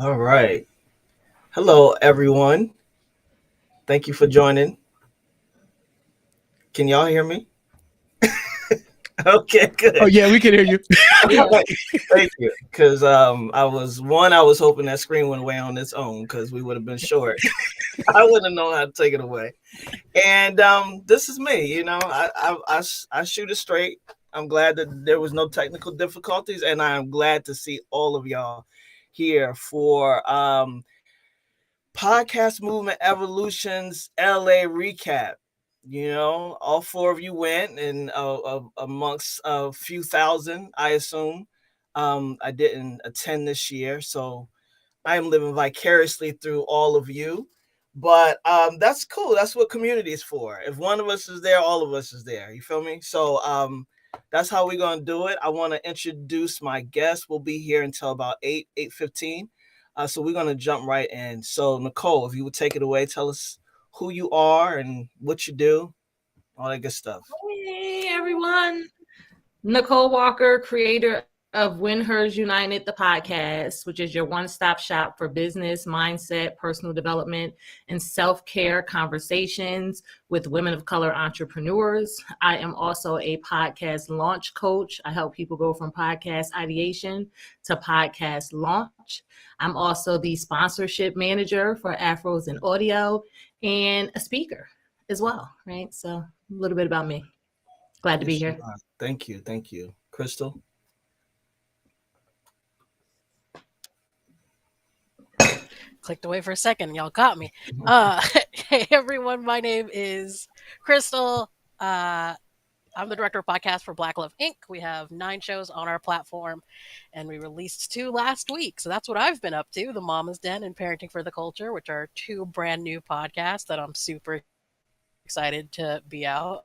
All right. Hello, everyone. Thank you for joining. Can y'all hear me? Okay, Oh good. yeah, we can hear you. All right. Thank you. Because I was hoping that screen went away on its own because we would have been short. I wouldn't have known how to take it away. And this is me. I shoot it straight. I'm glad that there was no technical difficulties, and I'm glad to see all of y'all here for Podcast Movement Evolution's LA recap. All four of you went, and amongst a few thousand, I assume. I didn't attend this year, so I am living vicariously through all of you. But that's cool. That's what community is for. If one of us is there, all of us is there. You feel me? So that's how we're gonna do it. I want to introduce my guest. We'll be here until about 8:15. So we're gonna jump right in. So Nicole, if you would take it away, tell us who you are and what you do, all that good stuff. Hey everyone, Nicole Walker, creator of WinHers United, the podcast, which is your one-stop shop for business, mindset, personal development, and self-care conversations with women of color entrepreneurs. I am also a podcast launch coach. I help people go from podcast ideation to podcast launch. I'm also the sponsorship manager for Afros and Audio and a speaker as well, right? So a little bit about me. Glad to be here. Thank you. Thank you. Krystal? Clicked away for a second. Y'all got me. Hey everyone, my name is Krystal. I'm the director of podcast for Black Love Inc. We have 9 shows on our platform, and we released 2 last week. So that's what I've been up to: The Mama's Den and Parenting for the Culture, which are 2 brand new podcasts that I'm super excited to be out.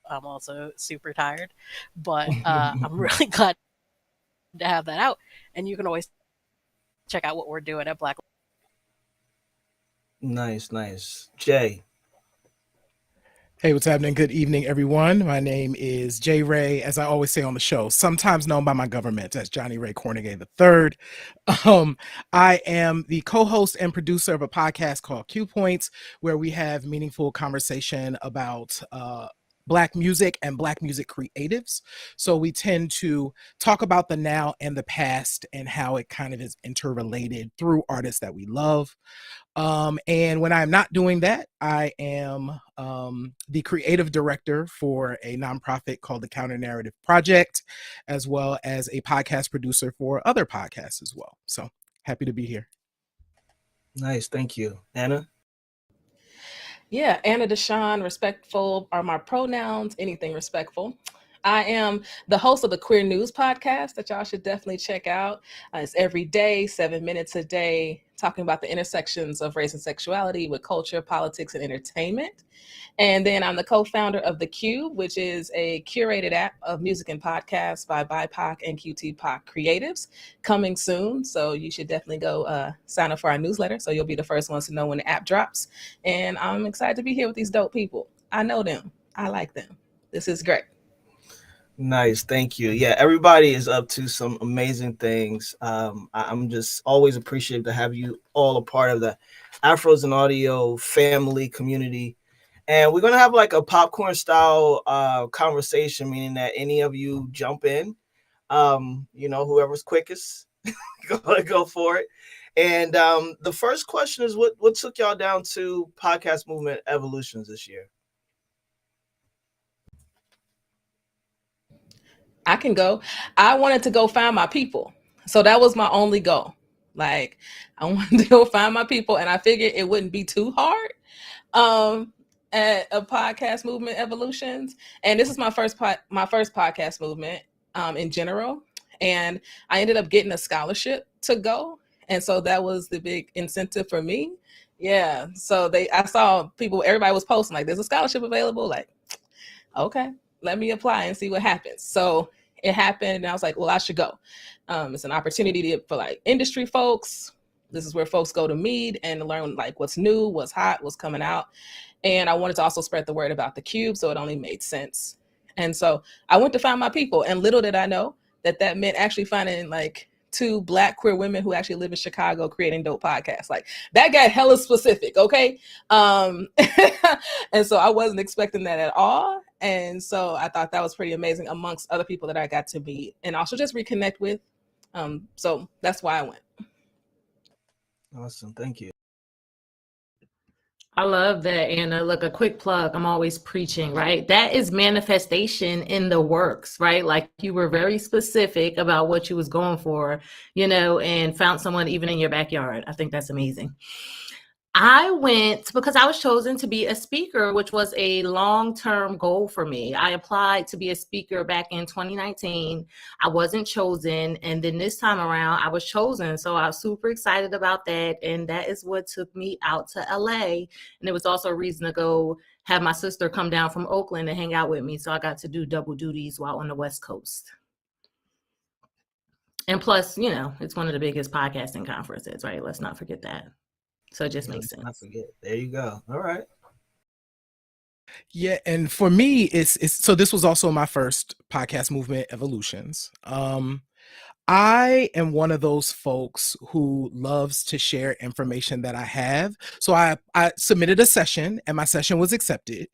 I'm also super tired, but I'm really glad to have that out. And you can always check out what we're doing at Black. Nice, nice. Jay. Hey, what's happening? Good evening, everyone. My name is Jay Ray, as I always say on the show, sometimes known by my government as Johnnie Ray Kornegay III. I am the co-host and producer of a podcast called Qube, where we have meaningful conversation about Black music and Black music creatives. So we tend to talk about the now and the past and how it kind of is interrelated through artists that we love. And when I'm not doing that, I am the creative director for a nonprofit called the Counter Narrative Project, as well as a podcast producer for other podcasts as well. So happy to be here. Nice, thank you. Anna? Yeah, Anna DeShawn, respectful are my pronouns, anything respectful. I am the host of the Queer News podcast that y'all should definitely check out. It's every day, 7 minutes a day, talking about the intersections of race and sexuality with culture, politics, and entertainment. And then I'm the co-founder of the Qube, which is a curated app of music and podcasts by BIPOC and QTPOC creatives, coming soon. So you should definitely go sign up for our newsletter, so you'll be the first ones to know when the app drops. And I'm excited to be here with these dope people. I know them. I like them. This is great. Nice, thank you. Yeah, everybody is up to some amazing things. I'm just always appreciative to have you all a part of the Afros and Audio family community. And we're gonna have like a popcorn style conversation, meaning that any of you jump in. Whoever's quickest, go for it. And the first question is, what took y'all down to Podcast Movement Evolutions this year? I can go. I wanted to go find my people. So that was my only goal. Like, I wanted to go find my people, and I figured it wouldn't be too hard at a podcast movement evolutions. And this is my first podcast movement in general. And I ended up getting a scholarship to go. And so that was the big incentive for me. Yeah. So I saw people, everybody was posting like, there's a scholarship available. Like, okay, let me apply and see what happens. So it happened, and I was like, well, I should go. It's an opportunity for like industry folks. This is where folks go to meet and learn like what's new, what's hot, what's coming out. And I wanted to also spread the word about the Qube, so it only made sense. And so I went to find my people, and little did I know that meant actually finding like to Black queer women who actually live in Chicago creating dope podcasts. Like that got hella specific, okay? And so I wasn't expecting that at all. And so I thought that was pretty amazing amongst other people that I got to meet and also just reconnect with. So that's why I went. Awesome. Thank you. I love that, Anna. Look, a quick plug. I'm always preaching, right? That is manifestation in the works, right? Like you were very specific about what you was going for, and found someone even in your backyard. I think that's amazing. I went because I was chosen to be a speaker, which was a long-term goal for me. I applied to be a speaker back in 2019. I wasn't chosen. And then this time around, I was chosen. So I was super excited about that. And that is what took me out to LA. And it was also a reason to go have my sister come down from Oakland and hang out with me. So I got to do double duties while on the West Coast. And plus, it's one of the biggest podcasting conferences, right? Let's not forget that. So it just makes sense. I forget. There you go. All right. Yeah, and for me, it's so this was also my first podcast movement, Evolutions. I am one of those folks who loves to share information that I have. So I submitted a session, and my session was accepted,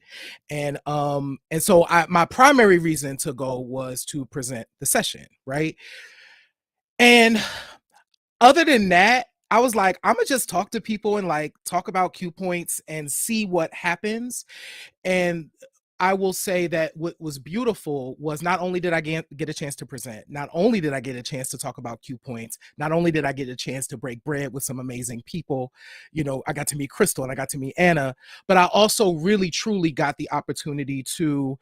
and so my primary reason to go was to present the session, right? And other than that, I was like, I'm gonna just talk to people and like talk about Qube points and see what happens. And I will say that what was beautiful was not only did I get a chance to present, not only did I get a chance to talk about Qube points, not only did I get a chance to break bread with some amazing people, I got to meet Krystal and I got to meet Anna, but I also really truly got the opportunity to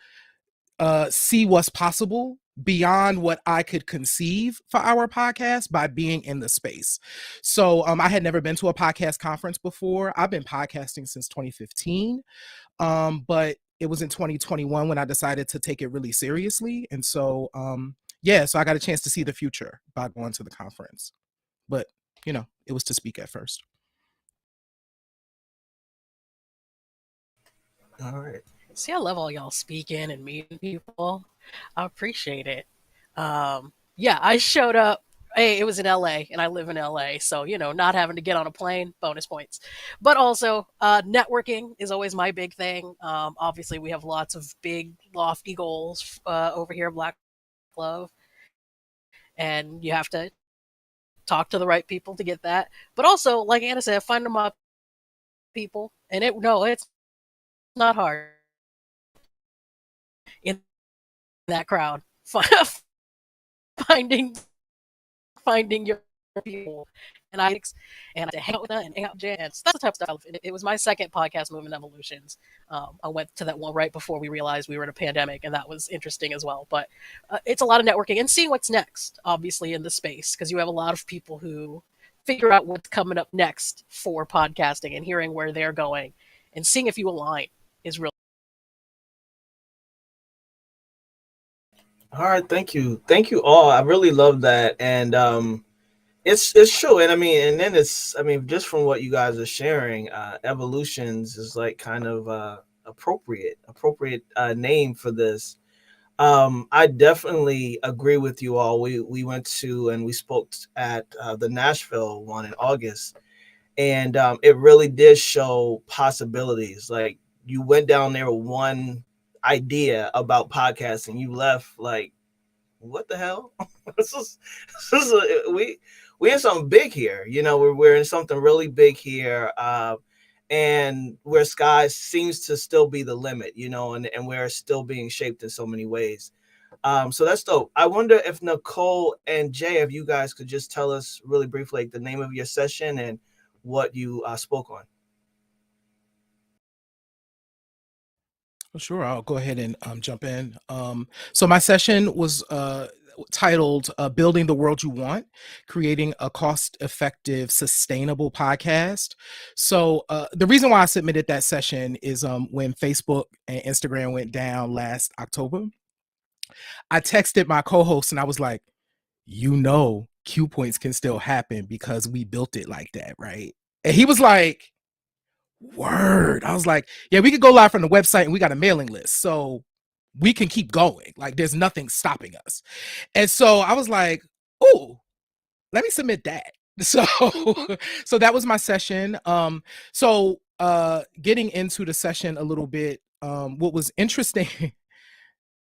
see what's possible beyond what I could conceive for our podcast by being in the space. So I had never been to a podcast conference before. I've been podcasting since 2015, but it was in 2021 when I decided to take it really seriously. And so, so I got a chance to see the future by going to the conference. But, it was to speak at first. All right. See, I love all y'all speaking and meeting people. I appreciate it. I showed up. Hey, it was in LA, and I live in LA, so not having to get on a plane, bonus points. But also, networking is always my big thing. Obviously, we have lots of big, lofty goals over here at Black Love, and you have to talk to the right people to get that. But also, like Anna said, find them up people, and it's not hard in that crowd. Finding your people and to hang out with them and hang out with Jans. That's the type of stuff. It was my second podcast movement, Evolutions. I went to that one right before we realized we were in a pandemic, and that was interesting as well. But it's a lot of networking and seeing what's next, obviously, in the space, because you have a lot of people who figure out what's coming up next for podcasting and hearing where they're going and seeing if you align is really. All right, thank you all. I really love that, and it's true. And then just from what you guys are sharing, Evolutions is like kind of appropriate name for this. I definitely agree with you all. We went to and we spoke at the Nashville one in August, and it really did show possibilities. Like you went down there with one idea about podcasting, you left like, what the hell? We in something big here. We're in something really big here, and where sky seems to still be the limit, and we're still being shaped in so many ways. So that's dope. I wonder if Nicole and Jay, if you guys could just tell us really briefly like the name of your session and what you spoke on. Sure, I'll go ahead and jump in. So my session was titled Building the World You Want, Creating a Cost-Effective, Sustainable Podcast. So the reason why I submitted that session is when Facebook and Instagram went down last October, I texted my co-host and I was like, Qube points can still happen because we built it like that, right? And he was like, word. I was like, yeah, we could go live from the website and we got a mailing list, so we can keep going. Like there's nothing stopping us. And so I was like, ooh, let me submit that. So so that was my session. So getting into the session a little bit, what was interesting,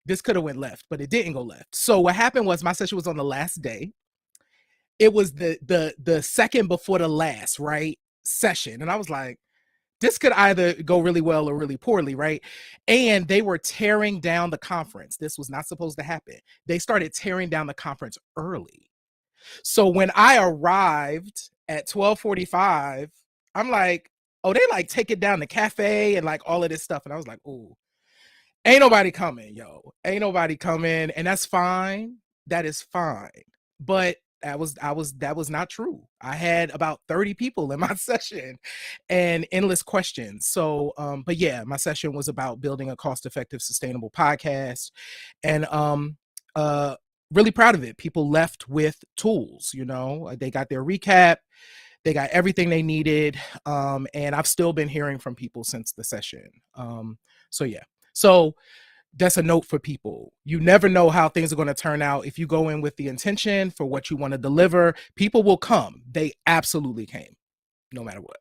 this could have went left, but it didn't go left. So what happened was my session was on the last day. It was the second before the last, right, session. And I was like, this could either go really well or really poorly, right? And they were tearing down the conference. This was not supposed to happen. They started tearing down the conference early. So when I arrived at 12:45, I'm like, oh, they like take it down the cafe and like all of this stuff. And I was like, ooh, ain't nobody coming, yo. Ain't nobody coming. And that's fine. That is fine. But that was not true. I had about 30 people in my session and endless questions. So but yeah, my session was about building a cost-effective, sustainable podcast. And really proud of it. People left with tools, you know. They got their recap, they got everything they needed. And I've still been hearing from people since the session. So yeah. So that's a note for people. You never know how things are going to turn out. If you go in with the intention for what you want to deliver, people will come. They absolutely came, no matter what.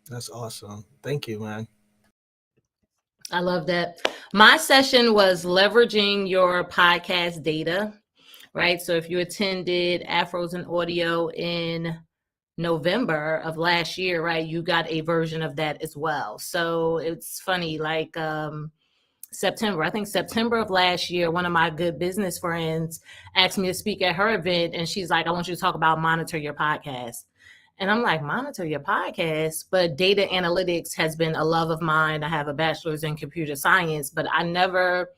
That's awesome. Thank you, man. I love that. My session was leveraging your podcast data, right? So if you attended Afros and Audio in November of last year, right, you got a version of that as well. So it's funny, like September of last year, one of my good business friends asked me to speak at her event, and she's like, I want you to talk about monitor your podcast. And I'm like, monitor your podcast? But data analytics has been a love of mine. I have a bachelor's in computer science, but I never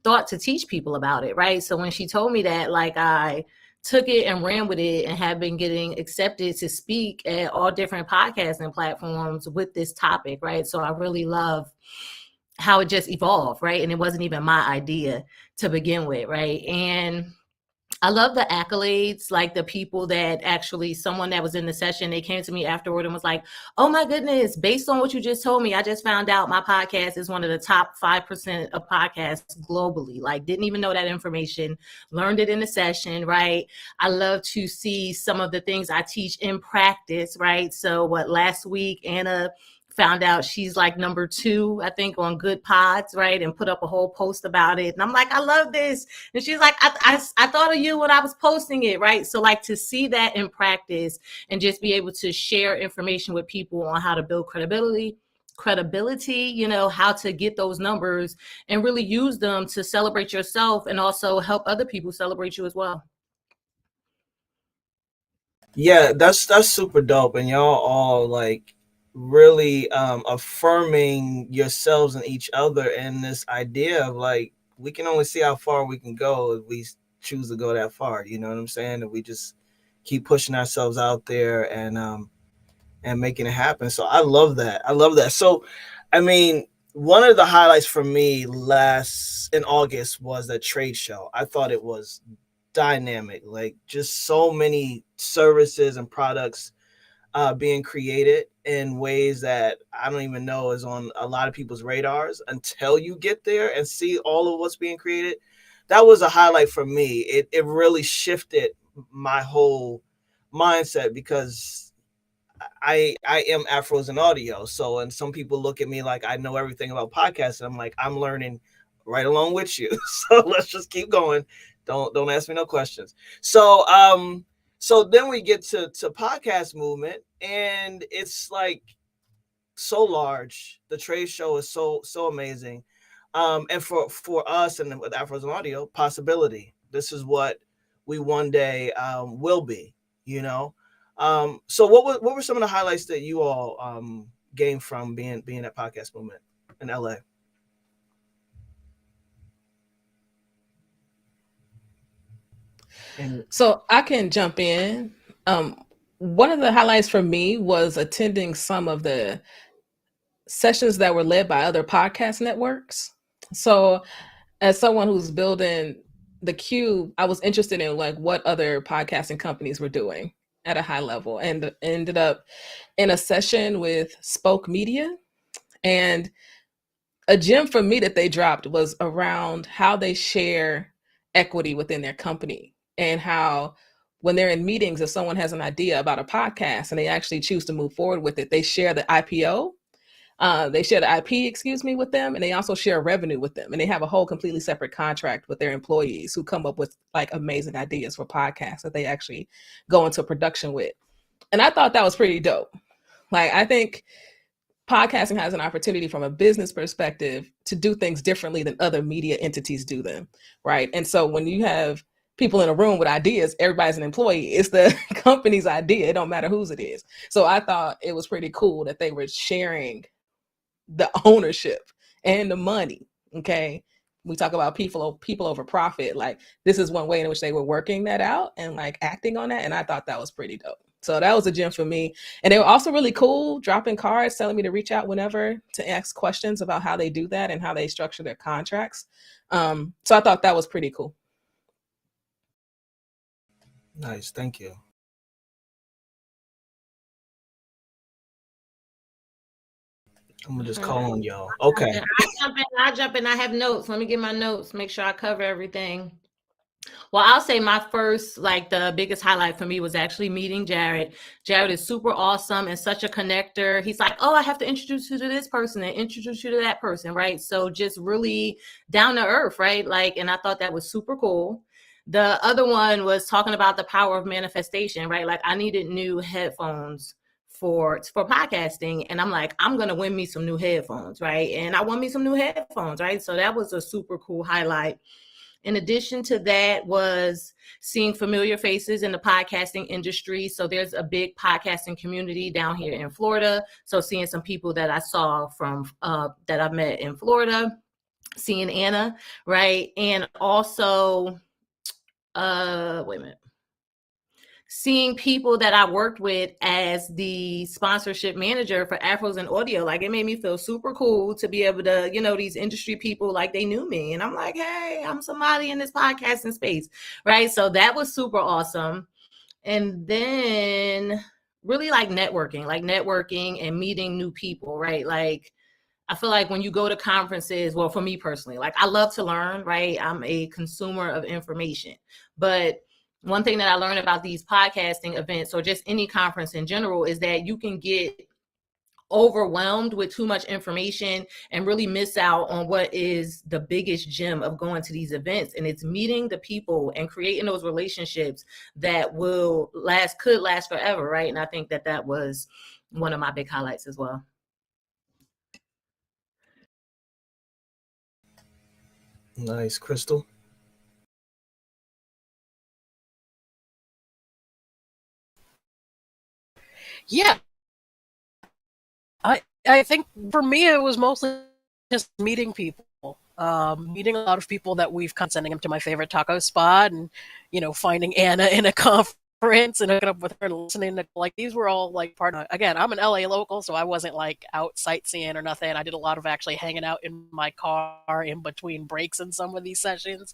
thought to teach people about it, right? So when she told me that, like, I took it and ran with it and have been getting accepted to speak at all different podcasting platforms with this topic, right? So I really love how it just evolved, right? And it wasn't even my idea to begin with, right? And I love the accolades, like the people that actually, someone that was in the session, they came to me afterward and was like, oh my goodness, based on what you just told me, I just found out my podcast is one of the top 5% of podcasts globally. Like, didn't even know that information, learned it in the session, right? I love to see some of the things I teach in practice, right? So last week, Anna found out she's like number 2, I think, on Good Pods, right? And put up a whole post about it. And I'm like, I love this. And she's like, I thought of you when I was posting it, right? So like to see that in practice and just be able to share information with people on how to build credibility, you know, how to get those numbers and really use them to celebrate yourself and also help other people celebrate you as well. Yeah, that's super dope. And y'all all like really affirming yourselves and each other in this idea of like, we can only see how far we can go if we choose to go that far. You know what I'm saying? If we just keep pushing ourselves out there and making it happen. So I love that. So, I mean, one of the highlights for me in August was the trade show. I thought it was dynamic, like just so many services and products being created in ways that I don't even know is on a lot of people's radars until you get there and see all of what's being created. That was a highlight for me. It really shifted my whole mindset because I am Afros and Audio. So, and some people look at me like I know everything about podcasts. And I'm like, I'm learning right along with you. So let's just keep going. Don't ask me no questions. So so then we get to podcast movement, and it's like so large. The trade show is so amazing. And for us and with Afros and Audio, possibility. This is what we one day will be, you know. So what were some of the highlights that you all gained from being at podcast movement in LA? So I can jump in. One of the highlights for me was attending some of the sessions that were led by other podcast networks. So as someone who's building the Qube, I was interested in like what other podcasting companies were doing at a high level, and ended up in a session with Spoke Media. And a gem for me that they dropped was around how they share equity within their company and how when they're in meetings, if someone has an idea about a podcast and they actually choose to move forward with it, they share the IPO. They share the IP, with them, and they also share revenue with them. And they have a whole completely separate contract with their employees who come up with like amazing ideas for podcasts that they actually go into production with. And I thought that was pretty dope. Like, I think podcasting has an opportunity from a business perspective to do things differently than other media entities do them, right? And so when you have people in a room with ideas, everybody's an employee. It's the company's idea. It don't matter whose it is. So I thought it was pretty cool that they were sharing the ownership and the money. Okay. We talk about people over profit. Like, this is one way in which they were working that out and like acting on that. And I thought that was pretty dope. So that was a gem for me. And they were also really cool, dropping cards, telling me to reach out whenever to ask questions about how they do that and how they structure their contracts. So I thought that was pretty cool. Nice. Thank you. I'm gonna just call on y'all. Okay. I jump in. I have notes. Let me get my notes. Make sure I cover everything. Well, I'll say my first, like the biggest highlight for me was actually meeting Jared. Jared is super awesome and such a connector. He's like, oh, I have to introduce you to this person and introduce you to that person, right? So just really down to earth, right? Like, and I thought that was super cool. The other one was talking about the power of manifestation, right? Like, I needed new headphones for podcasting, and I'm like, I'm gonna win me some new headphones, right? And I won me some new headphones, right? So that was a super cool highlight. In addition to that was seeing familiar faces in the podcasting industry. So there's a big podcasting community down here in Florida. So seeing some people that I saw from that I met in Florida, seeing Anna, right? And also, wait a minute. Seeing people that I worked with as the sponsorship manager for Afros and Audio, like, it made me feel super cool to be able to, you know, these industry people, like, they knew me. And I'm like, hey, I'm somebody in this podcasting space, right? So that was super awesome. And then really like networking and meeting new people, right? Like, I feel like when you go to conferences, well, for me personally, like, I love to learn, right? I'm a consumer of information, but one thing that I learned about these podcasting events, or just any conference in general, is that you can get overwhelmed with too much information and really miss out on what is the biggest gem of going to these events. And it's meeting the people and creating those relationships that could last forever, right? And I think that that was one of my big highlights as well. Nice. Krystal? Yeah. I think for me it was mostly just meeting people. Meeting a lot of people that we've kind of sending them to my favorite taco spot, and, you know, finding Anna in a conference and hooking up with her and listening to, like, these were all like part of, again, I'm an LA local, so I wasn't like out sightseeing or nothing. I did a lot of actually hanging out in my car in between breaks in some of these sessions.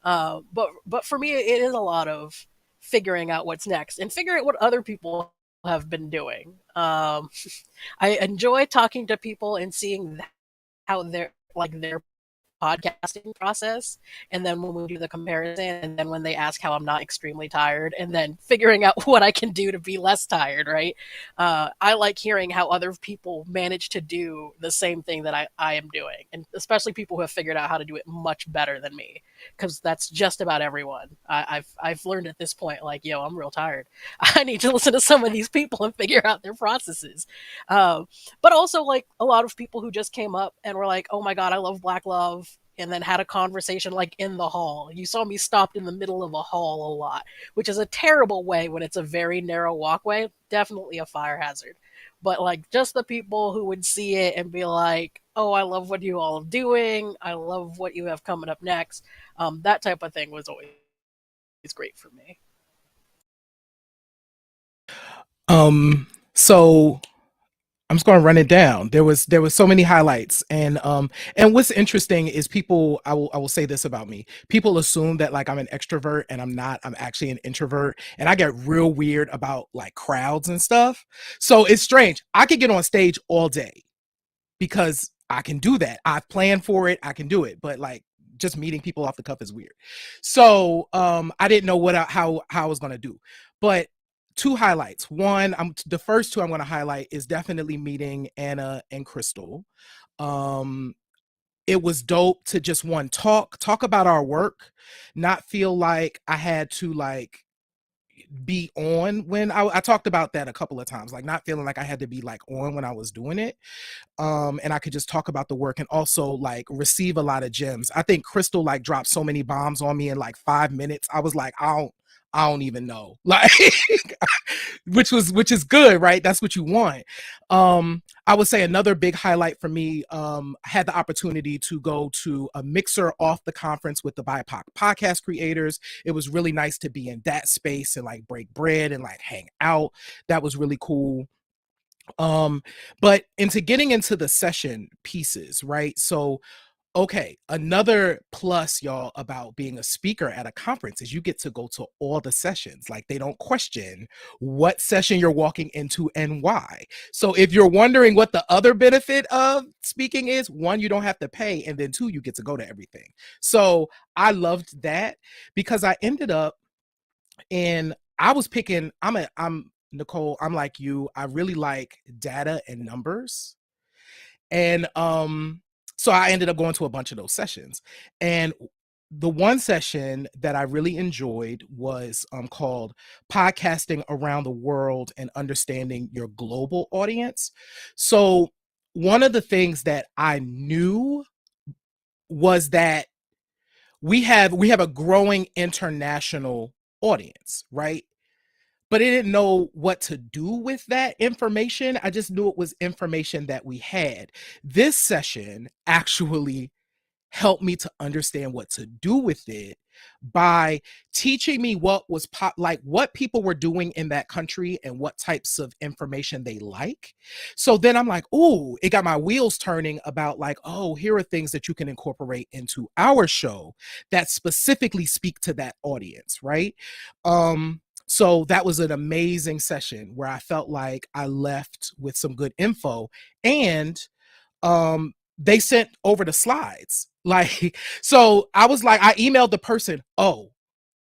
But for me, it is a lot of figuring out what's next and figuring out what other people have been doing. I enjoy talking to people and seeing how their podcasting process, and then when we do the comparison, and then when they ask how I'm not extremely tired, and then figuring out what I can do to be less tired, right? I like hearing how other people manage to do the same thing that I am doing, and especially people who have figured out how to do it much better than me, because that's just about everyone. I've learned at this point, like, yo, I'm real tired. I need to listen to some of these people and figure out their processes. But also, like, a lot of people who just came up and were like, oh my God, I love Black Love, and then had a conversation like in the hall. You saw me stopped in the middle of a hall a lot, which is a terrible way when it's a very narrow walkway. Definitely a fire hazard. But like, just the people who would see it and be like, oh, I love what you all are doing. I love what you have coming up next. That type of thing was always great for me. So I'm just going to run it down. There was so many highlights, and what's interesting is people. I will say this about me. People assume that, like, I'm an extrovert, and I'm not. I'm actually an introvert, and I get real weird about like crowds and stuff. So it's strange. I could get on stage all day because I can do that. I've planned for it. I can do it. But like, just meeting people off the cuff is weird. So I didn't know how I was going to do. But two highlights. One, the first two I'm going to highlight is definitely meeting Anna and Krystal. It was dope to just talk about our work, not feel like I had to like be on when I talked about that a couple of times, like not feeling like I had to be like on when I was doing it. And I could just talk about the work and also like receive a lot of gems. I think Krystal like dropped so many bombs on me in like 5 minutes. I was like, I don't even know, like, which is good, right? That's what you want. I would say another big highlight for me, I had the opportunity to go to a mixer off the conference with the BIPOC podcast creators. It was really nice to be in that space and like break bread and like hang out. That was really cool. But into getting into the session pieces, right? So okay, another plus, y'all, about being a speaker at a conference is you get to go to all the sessions. Like they don't question what session you're walking into and why. So if you're wondering what the other benefit of speaking is, one, you don't have to pay, and then two, you get to go to everything. So I loved that because I ended up I'm Nicole, I'm like you, I really like data and numbers. And so I ended up going to a bunch of those sessions. And the one session that I really enjoyed was called Podcasting Around the World and Understanding Your Global Audience. So one of the things that I knew was that we have a growing international audience, right? But I didn't know what to do with that information. I just knew it was information that we had. This session actually helped me to understand what to do with it by teaching me what was what people were doing in that country and what types of information they like. So then I'm like, oh, it got my wheels turning about like, oh, here are things that you can incorporate into our show that specifically speak to that audience, right? So that was an amazing session where I felt like I left with some good info, and they sent over the slides. Like, so I was like, I emailed the person, oh,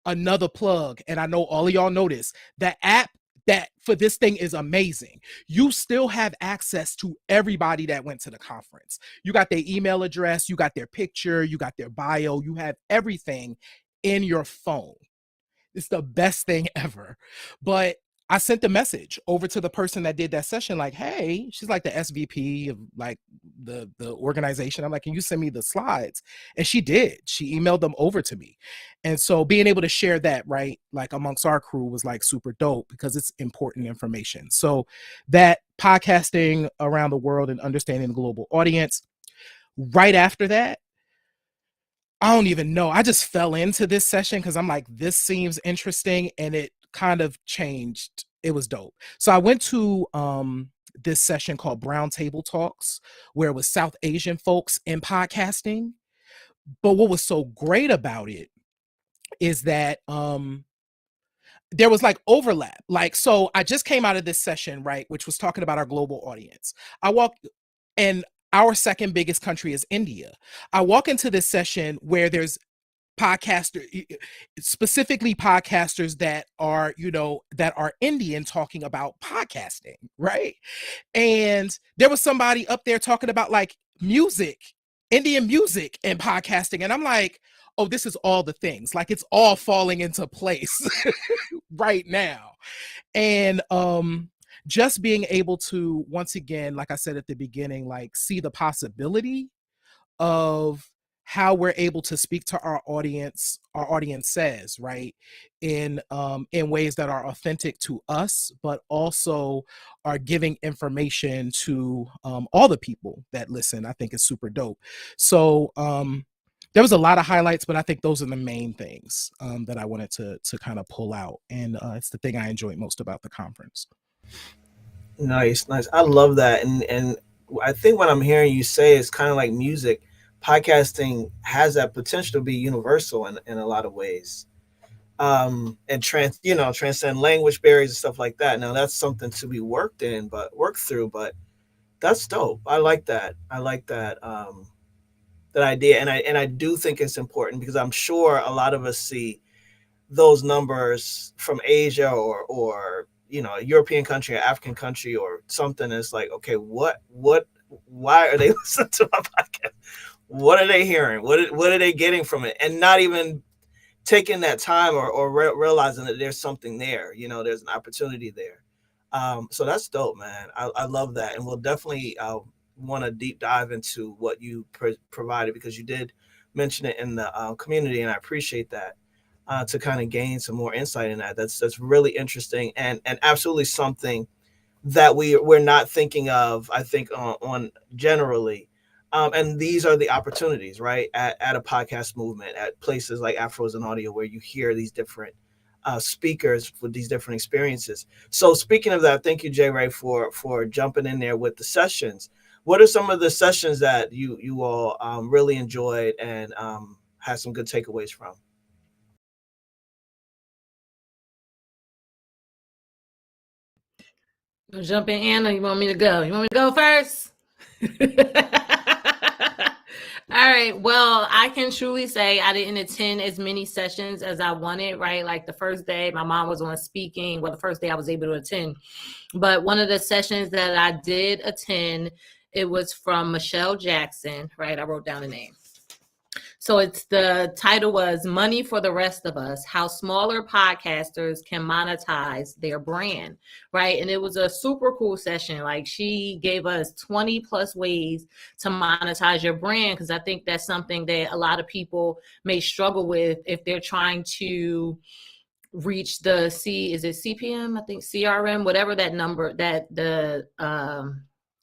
another plug. And I know all of y'all know this, the app that for this thing is amazing. You still have access to everybody that went to the conference. You got their email address, you got their picture, you got their bio, you have everything in your phone. It's the best thing ever. But I sent the message over to the person that did that session, like, hey, she's like the SVP of like the organization. I'm like, can you send me the slides? And she did. She emailed them over to me. And so being able to share that, right, like amongst our crew was like super dope because it's important information. So that podcasting around the world and understanding the global audience. Right after that, I don't even know. I just fell into this session because I'm like, this seems interesting, and it kind of changed. It was dope. So I went to this session called Brown Table Talks, where it was South Asian folks in podcasting. But what was so great about it is that there was like overlap. Like, so I just came out of this session, right, which was talking about our global audience. And our second biggest country is India. I walk into this session where there's specifically podcasters that are, that are Indian talking about podcasting, right? And there was somebody up there talking about like music, Indian music and podcasting. And I'm like, oh, this is all the things. Like it's all falling into place right now. And just being able to, once again, like I said at the beginning, like see the possibility of how we're able to speak to our audience says, right, in ways that are authentic to us, but also are giving information to all the people that listen, I think is super dope. So there was a lot of highlights, but I think those are the main things that I wanted to kind of pull out. And it's the thing I enjoyed most about the conference. Nice. I love that. And I think what I'm hearing you say is kind of like music. Podcasting has that potential to be universal in a lot of ways. And transcend language barriers and stuff like that. Now that's something to be worked through, but that's dope. I like that. idea. And I do think it's important because I'm sure a lot of us see those numbers from Asia or you know, a European country or African country or something. It's like, okay, why are they listening to my podcast? What are they hearing? What are they getting from it? And not even taking that time or realizing that there's something there, you know, there's an opportunity there. So that's dope, man. I love that. And we'll definitely want to deep dive into what you provided, because you did mention it in the community, and I appreciate that, to kind of gain some more insight in that. That's really interesting, and absolutely something that we're not thinking of, I think, on generally. And these are the opportunities, right? At a podcast movement, at places like Afros and Audio, where you hear these different speakers with these different experiences. So speaking of that, thank you, J. Ray, for jumping in there with the sessions. What are some of the sessions that you all really enjoyed and had some good takeaways from? Jump in, Anna. You want me to go? You want me to go first? All right. Well, I can truly say I didn't attend as many sessions as I wanted, right? Like the first day my mom was on speaking. Well, the first day I was able to attend. But one of the sessions that I did attend, it was from Michelle Jackson, right? I wrote down the name. So the title was Money for the Rest of Us, How Smaller Podcasters Can Monetize Their Brand, right? And it was a super cool session. Like, she gave us 20 plus ways to monetize your brand, because I think that's something that a lot of people may struggle with if they're trying to reach the is it CPM? I think CRM, whatever that number, that the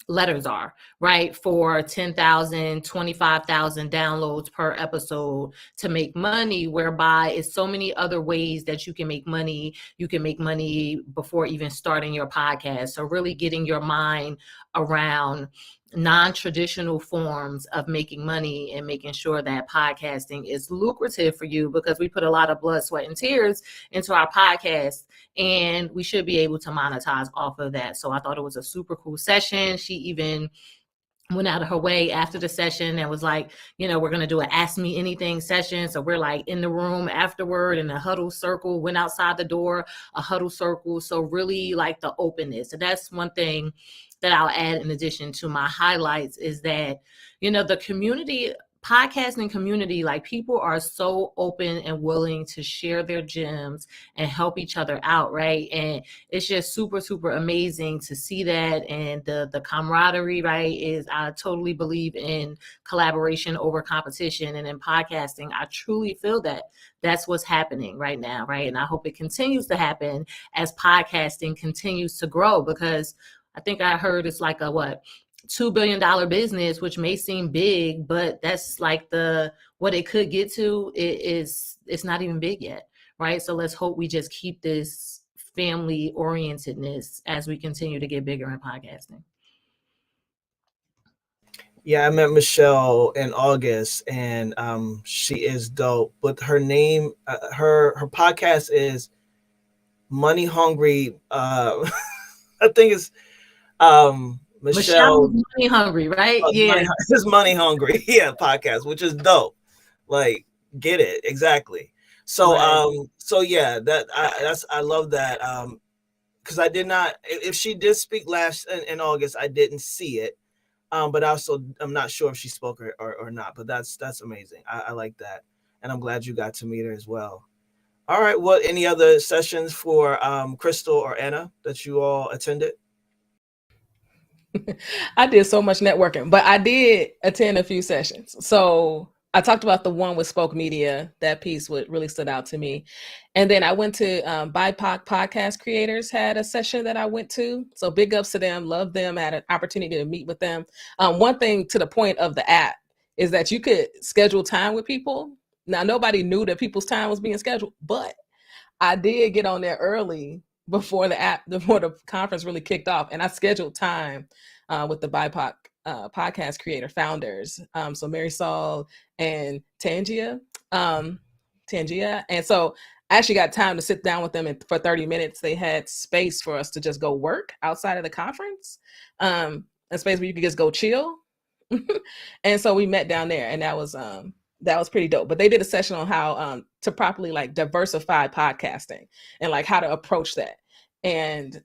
letters are, right? For 10,000, 25,000 downloads per episode to make money, whereby it's so many other ways that you can make money. You can make money before even starting your podcast. So really getting your mind around non-traditional forms of making money and making sure that podcasting is lucrative for you, because we put a lot of blood, sweat, and tears into our podcast, and we should be able to monetize off of that. So I thought it was a super cool session. She even went out of her way after the session and was like, you know, we're going to do an Ask Me Anything session. So we're like in the room afterward in a huddle circle, went outside the door, a huddle circle. So really like the openness. And that's one thing that I'll add in addition to my highlights, is that, you know, the community, podcasting community, like, people are so open and willing to share their gems and help each other out, right? And it's just super, super amazing to see that. And the camaraderie, right, is, I totally believe in collaboration over competition. And in podcasting, I truly feel that that's what's happening right now, right? And I hope it continues to happen as podcasting continues to grow, because I think I heard it's like a $2 billion business, which may seem big, but that's like what it could get to. It's not even big yet, right? So let's hope we just keep this family orientedness as we continue to get bigger in podcasting. Yeah, I met Michelle in August, and she is dope. But her name, her podcast is Money Hungry. I think it's Michelle Money Hungry, right? Yeah, it's Money Hungry, yeah, podcast, which is dope. Like, get it exactly. So right. so yeah, I love that. Because I did not, if she did speak last in August, I didn't see it. But also I'm not sure if she spoke or not. But that's amazing. I like that, and I'm glad you got to meet her as well. All right. What any other sessions for Krystal or Anna that you all attended? I did so much networking, but I did attend a few sessions. So I talked about the one with Spoke Media. That piece really stood out to me. And then I went to BIPOC Podcast Creators had a session that I went to. So big ups to them. Love them. I had an opportunity to meet with them. One thing to the point of the app is that you could schedule time with people. Now, nobody knew that people's time was being scheduled, but I did get on there early before the conference really kicked off, and I scheduled time with the BIPOC podcast creator founders. So Mary Saul and Tangia. And so I actually got time to sit down with them, and for 30 minutes, they had space for us to just go work outside of the conference, a space where you could just go chill. And so we met down there, and that was pretty dope. But they did a session on how to properly like diversify podcasting and like how to approach that. And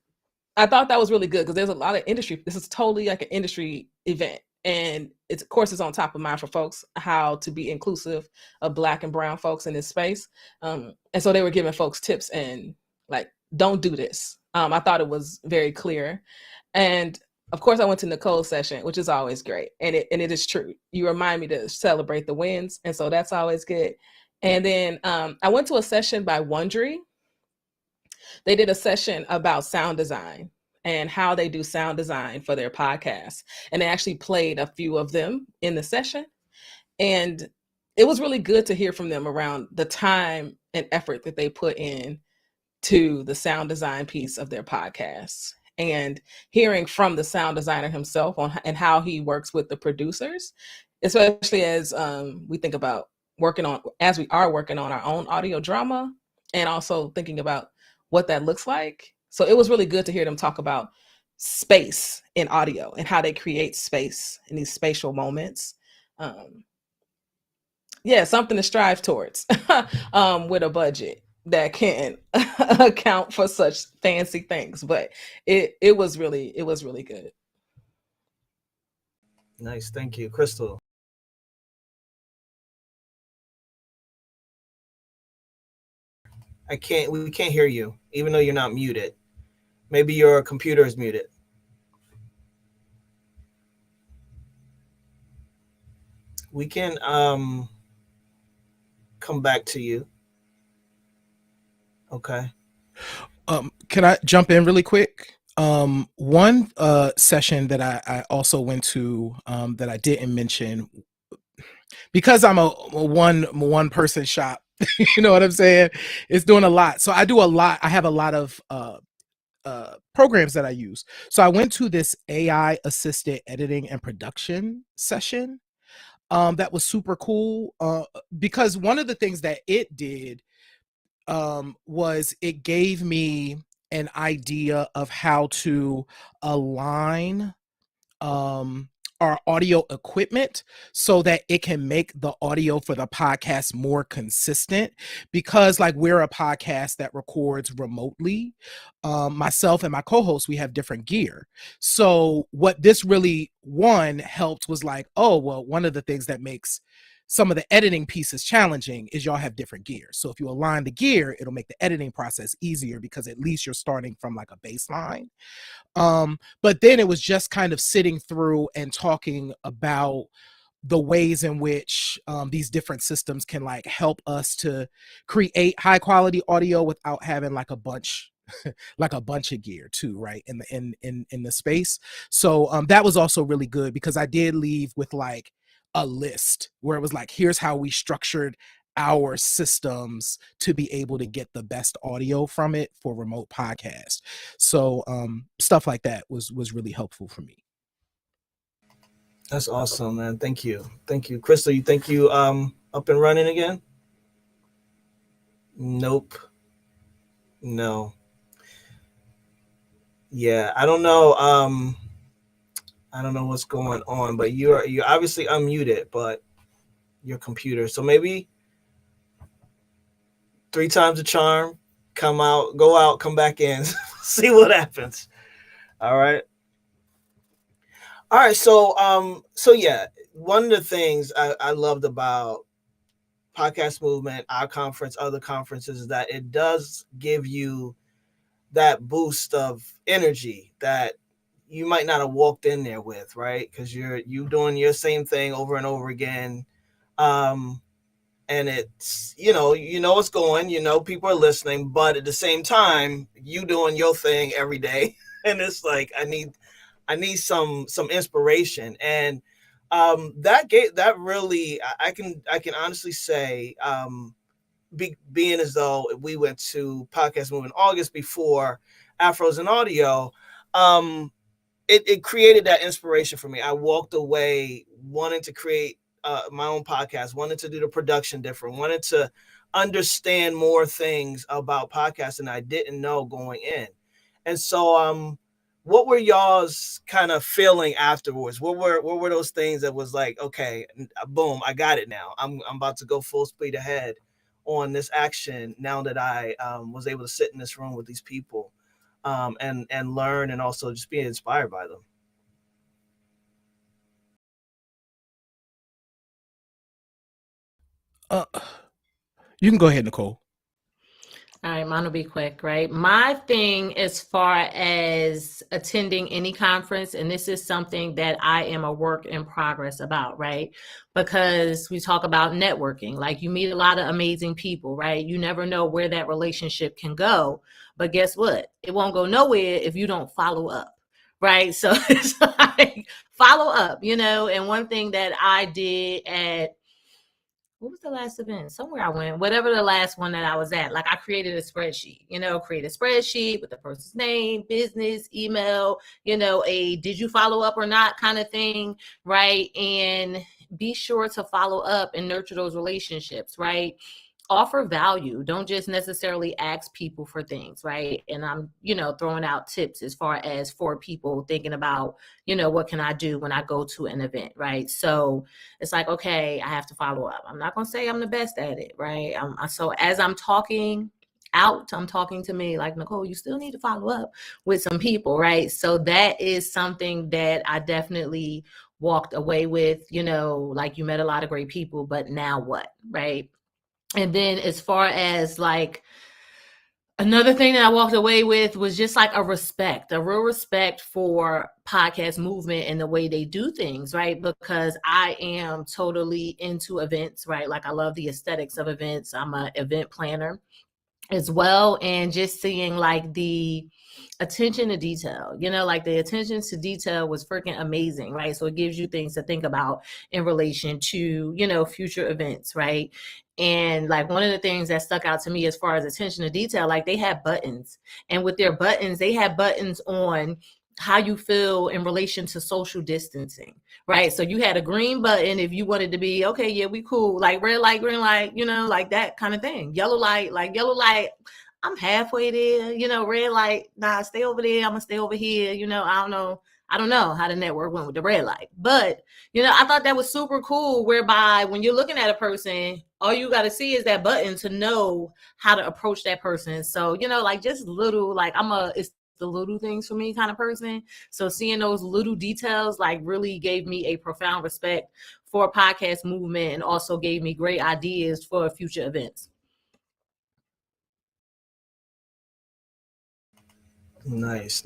I thought that was really good because there's a lot of industry. This is totally like an industry event. And it's, of course, it's on top of mind for folks how to be inclusive of Black and brown folks in this space. And so they were giving folks tips and like, don't do this. I thought it was very clear. And of course, I went to Nicole's session, which is always great. And it is true. You remind me to celebrate the wins. And so that's always good. And then I went to a session by Wondery. They did a session about sound design and how they do sound design for their podcasts. And they actually played a few of them in the session. And it was really good to hear from them around the time and effort that they put in to the sound design piece of their podcasts, and hearing from the sound designer himself on and how he works with the producers, especially as we think about working on our own audio drama, and also thinking about what that looks like. So it was really good to hear them talk about space in audio and how they create space in these spatial moments. Yeah, something to strive towards with a budget that can account for such fancy things. But it was really good. Nice, thank you, Krystal. We can't hear you, even though you're not muted. Maybe your computer is muted. We can come back to you. Okay. Can I jump in really quick? One session that I also went to that I didn't mention, because I'm a one person shop, you know what I'm saying? It's doing a lot. So I do a lot. I have a lot of programs that I use. So I went to this AI assisted editing and production session. That was super cool because one of the things that it did was it gave me an idea of how to align our audio equipment so that it can make the audio for the podcast more consistent, because like we're a podcast that records remotely. Myself and my co-host, we have different gear. So what this really helped was like, oh, well, one of the things that makes some of the editing pieces challenging is y'all have different gear. So if you align the gear, it'll make the editing process easier because at least you're starting from like a baseline. But then it was just kind of sitting through and talking about the ways in which these different systems can like help us to create high quality audio without having like a bunch of gear too, right, in the space. So that was also really good because I did leave with like a list where it was like, here's how we structured our systems to be able to get the best audio from it for remote podcast. So stuff like that was really helpful for me. That's awesome, man. Thank you. Krystal, you think you up and running again? Nope. No. Yeah, I don't know. I don't know what's going on, but you're obviously unmuted, but your computer. So maybe 3 times the charm, go out, come back in, see what happens. All right. So yeah, one of the things I loved about Podcast Movement, our conference, other conferences, is that it does give you that boost of energy that you might not have walked in there with, right? Because you're doing your same thing over and over again. And it's, it's going, people are listening, but at the same time, you doing your thing every day. And it's like, I need some inspiration. And that really, I can honestly say, being as though we went to Podcast Movement in August before Afros and Audio, it created that inspiration for me. I walked away wanting to create my own podcast, wanted to do the production different, wanted to understand more things about podcasting I didn't know going in. And so what were y'all's kind of feeling afterwards? What were those things that was like, okay, boom, I got it now. I'm about to go full speed ahead on this action now that I was able to sit in this room with these people and learn and also just be inspired by them. You can go ahead, Nicole. All right, mine will be quick, right? My thing as far as attending any conference, and this is something that I am a work in progress about, right? Because we talk about networking, like you meet a lot of amazing people, right? You never know where that relationship can go, but guess what? It won't go nowhere if you don't follow up, right? So it's like follow up, and one thing that I did at what was the last event? Somewhere I went, whatever the last one that I was at, like I created a spreadsheet, create a spreadsheet with the person's name, business, email, a did you follow up or not kind of thing, right? And be sure to follow up and nurture those relationships, right? Offer value. Don't just necessarily ask people for things, right? And I'm, throwing out tips as far as for people thinking about, what can I do when I go to an event, right? So it's like, okay, I have to follow up. I'm not going to say I'm the best at it, right? So as I'm talking out, I'm talking to me like, Nicole, you still need to follow up with some people, right? So that is something that I definitely walked away with, like you met a lot of great people, but now what, right? And then as far as like another thing that I walked away with was just like a real respect for podcast movement and the way they do things, right? Because I am totally into events, right? Like I love the aesthetics of events. I'm an event planner as well. And just seeing like the attention to detail, like the attention to detail was freaking amazing, right? So it gives you things to think about in relation to, future events, right? And like one of the things that stuck out to me as far as attention to detail, like they had buttons, and with their buttons, they had buttons on how you feel in relation to social distancing, right? So you had a green button if you wanted to be, okay, yeah, we cool. Like red light, green light, like that kind of thing. Yellow light, I'm halfway there, red light, nah, stay over there. I'm gonna stay over here. I don't know how the network went with the red light, but I thought that was super cool, whereby when you're looking at a person, all you got to see is that button to know how to approach that person. So, like just little, like it's the little things for me kind of person. So seeing those little details like really gave me a profound respect for a podcast movement and also gave me great ideas for future events. Nice.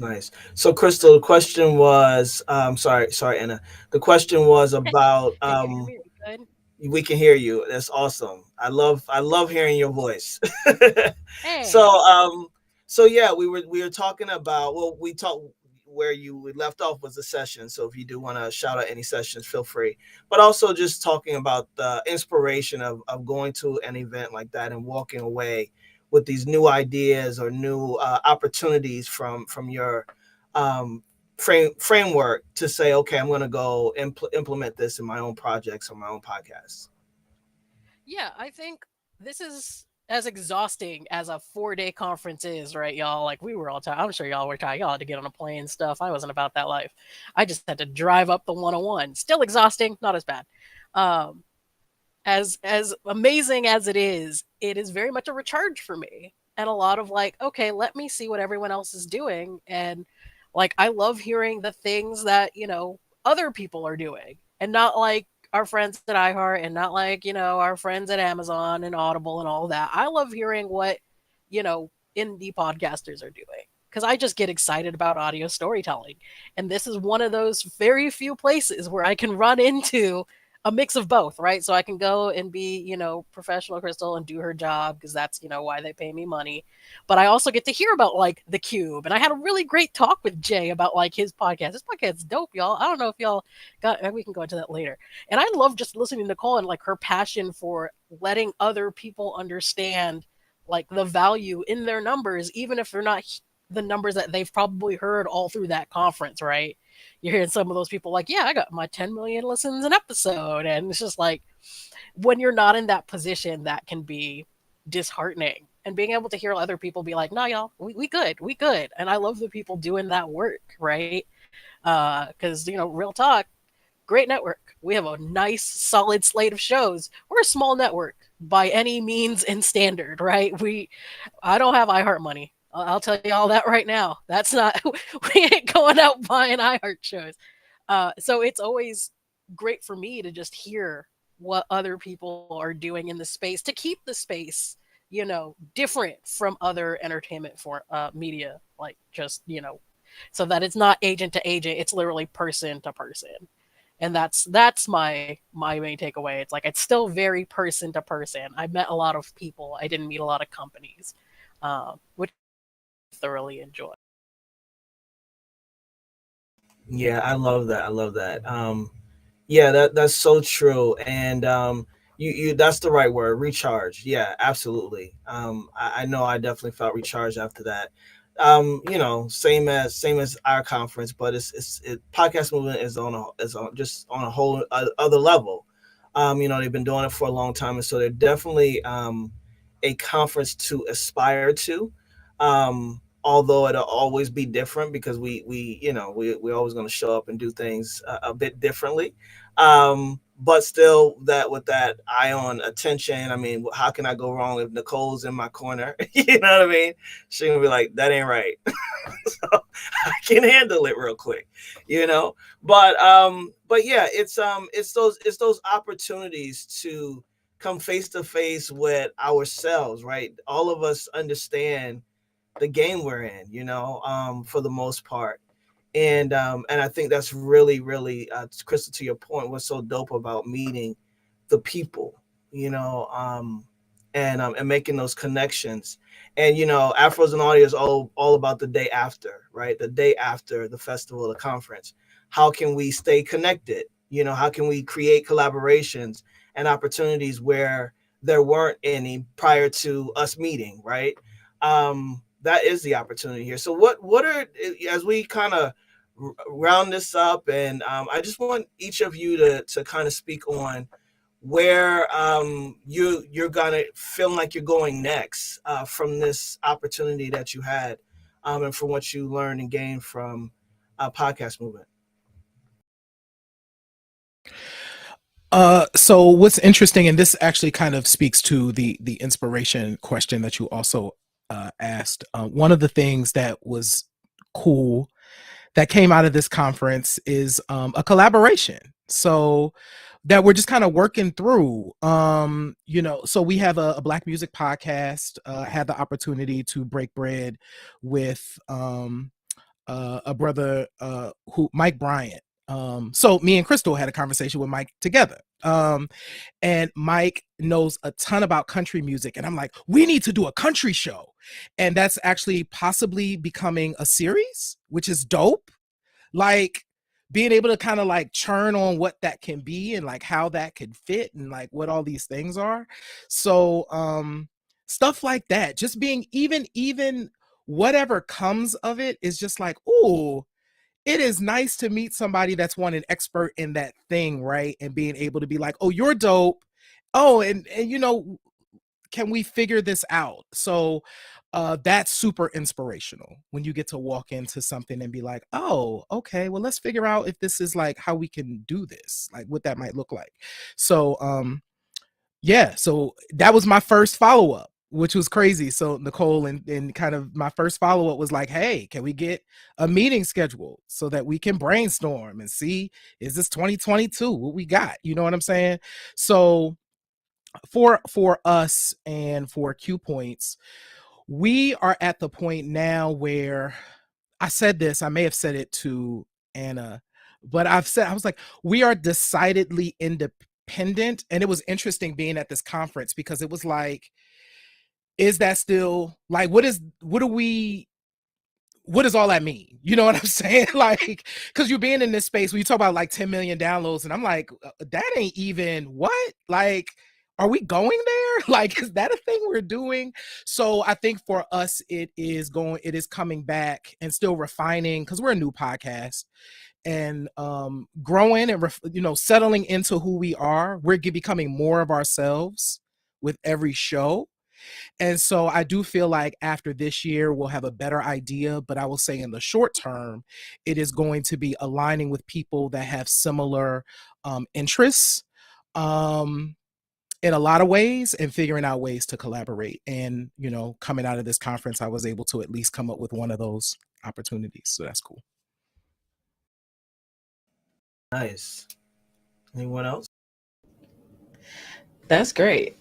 So Krystal, the question was, sorry, Anna. The question was about, we can hear you. That's awesome. I love hearing your voice. Hey. So yeah, we were talking about, well, we talked where we left off was the session. So if you do want to shout out any sessions, feel free. But also just talking about the inspiration of going to an event like that and walking away with these new ideas or new opportunities from your framework to say, okay, I'm going to go implement this in my own projects or my own podcasts. Yeah, I think this is as exhausting as a 4-day conference is, right, y'all? Like we were all tired. I'm sure y'all were tired. Y'all had to get on a plane and stuff. I wasn't about that life. I just had to drive up the 101. Still exhausting, not as bad. As amazing as it is very much a recharge for me. And a lot of like, okay, let me see what everyone else is doing. And like, I love hearing the things that, other people are doing, and not like our friends at iHeart and not like, our friends at Amazon and Audible and all that. I love hearing what, indie podcasters are doing, because I just get excited about audio storytelling. And this is one of those very few places where I can run into a mix of both, right? So I can go and be, professional Krystal and do her job, because that's, why they pay me money. But I also get to hear about like the Qube. And I had a really great talk with Jay about like his podcast. His podcast's dope, y'all. I don't know if y'all we can go into that later. And I love just listening to Nicole and like her passion for letting other people understand like the value in their numbers, even if they're not the numbers that they've probably heard all through that conference, right? You're hearing some of those people like, yeah, I got my 10 million listens an episode. And it's just like, when you're not in that position, that can be disheartening. and being able to hear other people be like, no, y'all, we good, we good. And I love the people doing that work, right? Because, real talk, great network. We have a nice, solid slate of shows. We're a small network by any means and standard, right? I don't have iHeart money. I'll tell you all that right now. That's not, we ain't going out buying iHeart shows. So it's always great for me to just hear what other people are doing in the space to keep the space, different from other entertainment for media, like just, so that it's not agent to agent, it's literally person to person. And that's my main takeaway. It's like it's still very person to person. I met a lot of people. I didn't meet a lot of companies, which I thoroughly enjoy. Yeah, I love that. I love that. Yeah, that's so true. And you that's the right word, recharge. Yeah, absolutely. I know I definitely felt recharged after that. Same as our conference, but podcast movement is on just on a whole other level. They've been doing it for a long time, and so they're definitely a conference to aspire to. Although it'll always be different because we're always going to show up and do things a bit differently. But still, that with that eye on attention, I mean, how can I go wrong if Nicole's in my corner? You know what I mean? She's gonna be like, that ain't right. So I can handle it real quick, you know. But yeah, it's those opportunities to come face to face with ourselves, right? All of us understand the game we're in, for the most part. And I think that's really, really, Krystal, to your point, what's so dope about meeting the people, and making those connections. And Afros and Audio is all about the day after, right? The day after the festival, the conference. How can we stay connected? How can we create collaborations and opportunities where there weren't any prior to us meeting, right? That is the opportunity here. So what are, as we kind of round this up, and I just want each of you to kind of speak on where you're gonna feel like you're going next from this opportunity that you had, and from what you learned and gained from podcast movement. So what's interesting, and this actually kind of speaks to the inspiration question that you also asked. One of the things that was cool that came out of this conference is a collaboration. So that we're just kind of working through. So we have a Black music podcast. Had the opportunity to break bread with a brother who Mike Bryant. So me and Krystal had a conversation with Mike together. And Mike knows a ton about country music. And I'm like, we need to do a country show. And that's actually possibly becoming a series, which is dope. Like being able to kind of like churn on what that can be and like how that could fit and like what all these things are. So stuff like that, just being even whatever comes of it is just like, ooh, it is nice to meet somebody that's an expert in that thing, right? And being able to be like, oh, you're dope. Oh, and can we figure this out? So that's super inspirational when you get to walk into something and be like, oh, okay, well, let's figure out if this is like how we can do this, like what that might look like. So yeah, so that was my first follow-up, which was crazy. So Nicole and kind of my first follow-up was like, hey, can we get a meeting scheduled so that we can brainstorm and see, is this 2022 what we got? You know what I'm saying? So for us and for Q Points, we are at the point now where I may have said it to Anna, but I was like, we are decidedly independent. And it was interesting being at this conference because it was like, is that still like, what does all that mean? You know what I'm saying? Like, because you're being in this space where you talk about like 10 million downloads, and I'm like, that ain't even what? Like, are we going there? Like, is that a thing we're doing? So I think for us, it is coming back and still refining because we're a new podcast and growing and settling into who we are. We're becoming more of ourselves with every show. And so I do feel like after this year, we'll have a better idea. But I will say in the short term, it is going to be aligning with people that have similar interests in a lot of ways and figuring out ways to collaborate. And, you know, coming out of this conference, I was able to at least come up with one of those opportunities. So that's cool. Nice. Anyone else? That's great.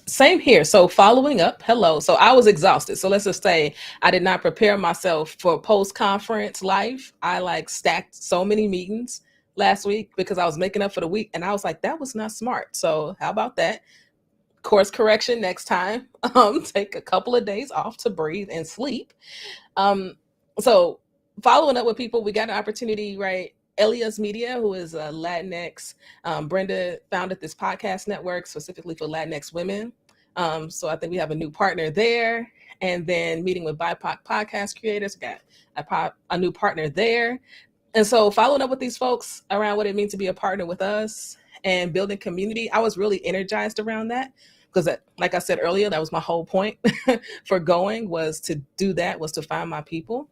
Same here. So following up, hello. So I was exhausted. So let's just say I did not prepare myself for post-conference life. I like stacked so many meetings last week because I was making up for the week. And I was like, that was not smart. So how about that? Course correction next time. Take a couple of days off to breathe and sleep. So following up with people, we got an opportunity, right? Elias Media, who is a Latinx, Brenda founded this podcast network specifically for Latinx women. So I think we have a new partner there. And then meeting with BIPOC podcast creators, got a new partner there. And so following up with these folks around what it means to be a partner with us and building community, I was really energized around that. Because like I said earlier, that was my whole point for going, was to do that, was to find my people.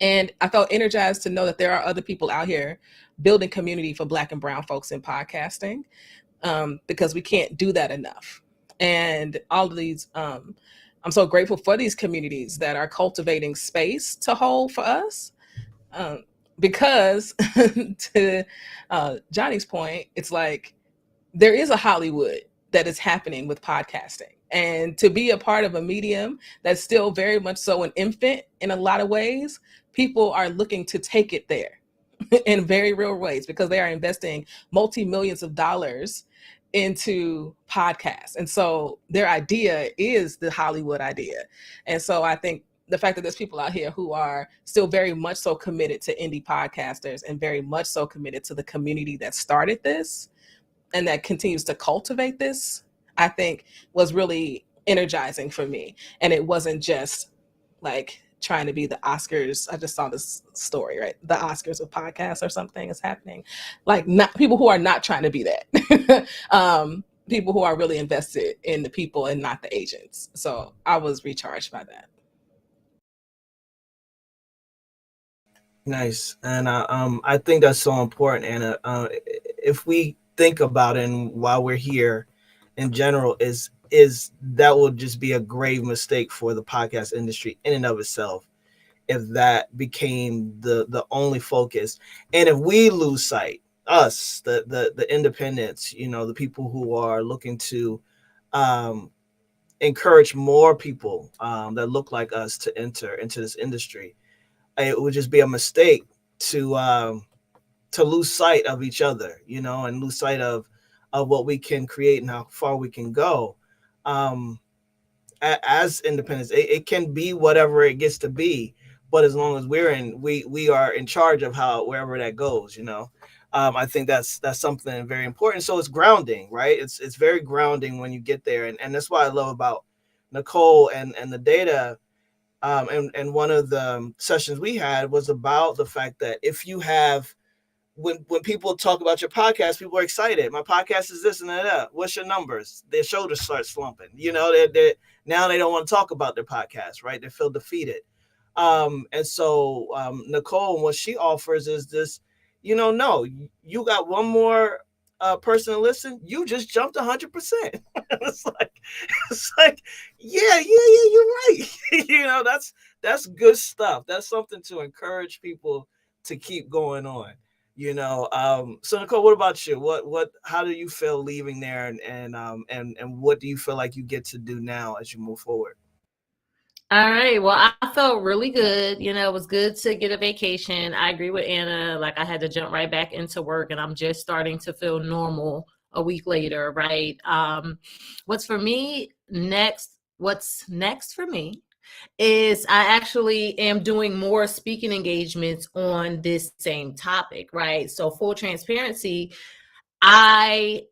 And I felt energized to know that there are other people out here building community for Black and brown folks in podcasting, because we can't do that enough. And all of these, I'm so grateful for these communities that are cultivating space to hold for us. Because to Johnny's point, it's like there is a Hollywood that is happening with podcasting. And to be a part of a medium that's still very much so an infant in a lot of ways, people are looking to take it there in very real ways because they are investing multi-millions of dollars into podcasts. And so their idea is the Hollywood idea. And so I think the fact that there's people out here who are still very much so committed to indie podcasters and very much so committed to the community that started this and that continues to cultivate this, I think was really energizing for me. And it wasn't just like trying to be the Oscars. I just saw this story, right? The Oscars of podcasts or something is happening. Like, not people who are not trying to be that. People who are really invested in the people and not the agents. So I was recharged by that. Nice. And I think that's so important. And if we think about it, and while we're here in general, is that will just be a grave mistake for the podcast industry in and of itself if that became the only focus. And if we lose sight, us, the independents, you know, the people who are looking to encourage more people that look like us to enter into this industry, it would just be a mistake to lose sight of each other, you know, and lose sight of what we can create and how far we can go. As independents, it can be whatever it gets to be, but as long as we are in charge of wherever that goes, you know. I think that's something very important. So it's grounding, right? It's very grounding when you get there, and that's what I love about Nicole and the data. And one of the sessions we had was about the fact that if you have, when people talk about your podcast, people are excited. My podcast is this and that. What's your numbers? Their shoulders start slumping. You know, they now they don't want to talk about their podcast, right? They feel defeated. And so Nicole, what she offers is this, you know, no, you got one more person to listen, you just jumped 100%. It's like, yeah, you're right. You know, that's good stuff. That's something to encourage people to keep going on. You know, so Nicole, what about you? How do you feel leaving there, and what do you feel like you get to do now as you move forward? All right. Well, I felt really good. You know, it was good to get a vacation. I agree with Anna. Like, I had to jump right back into work, and I'm just starting to feel normal a week later, right? What's next for me is I actually am doing more speaking engagements on this same topic, right? So full transparency, I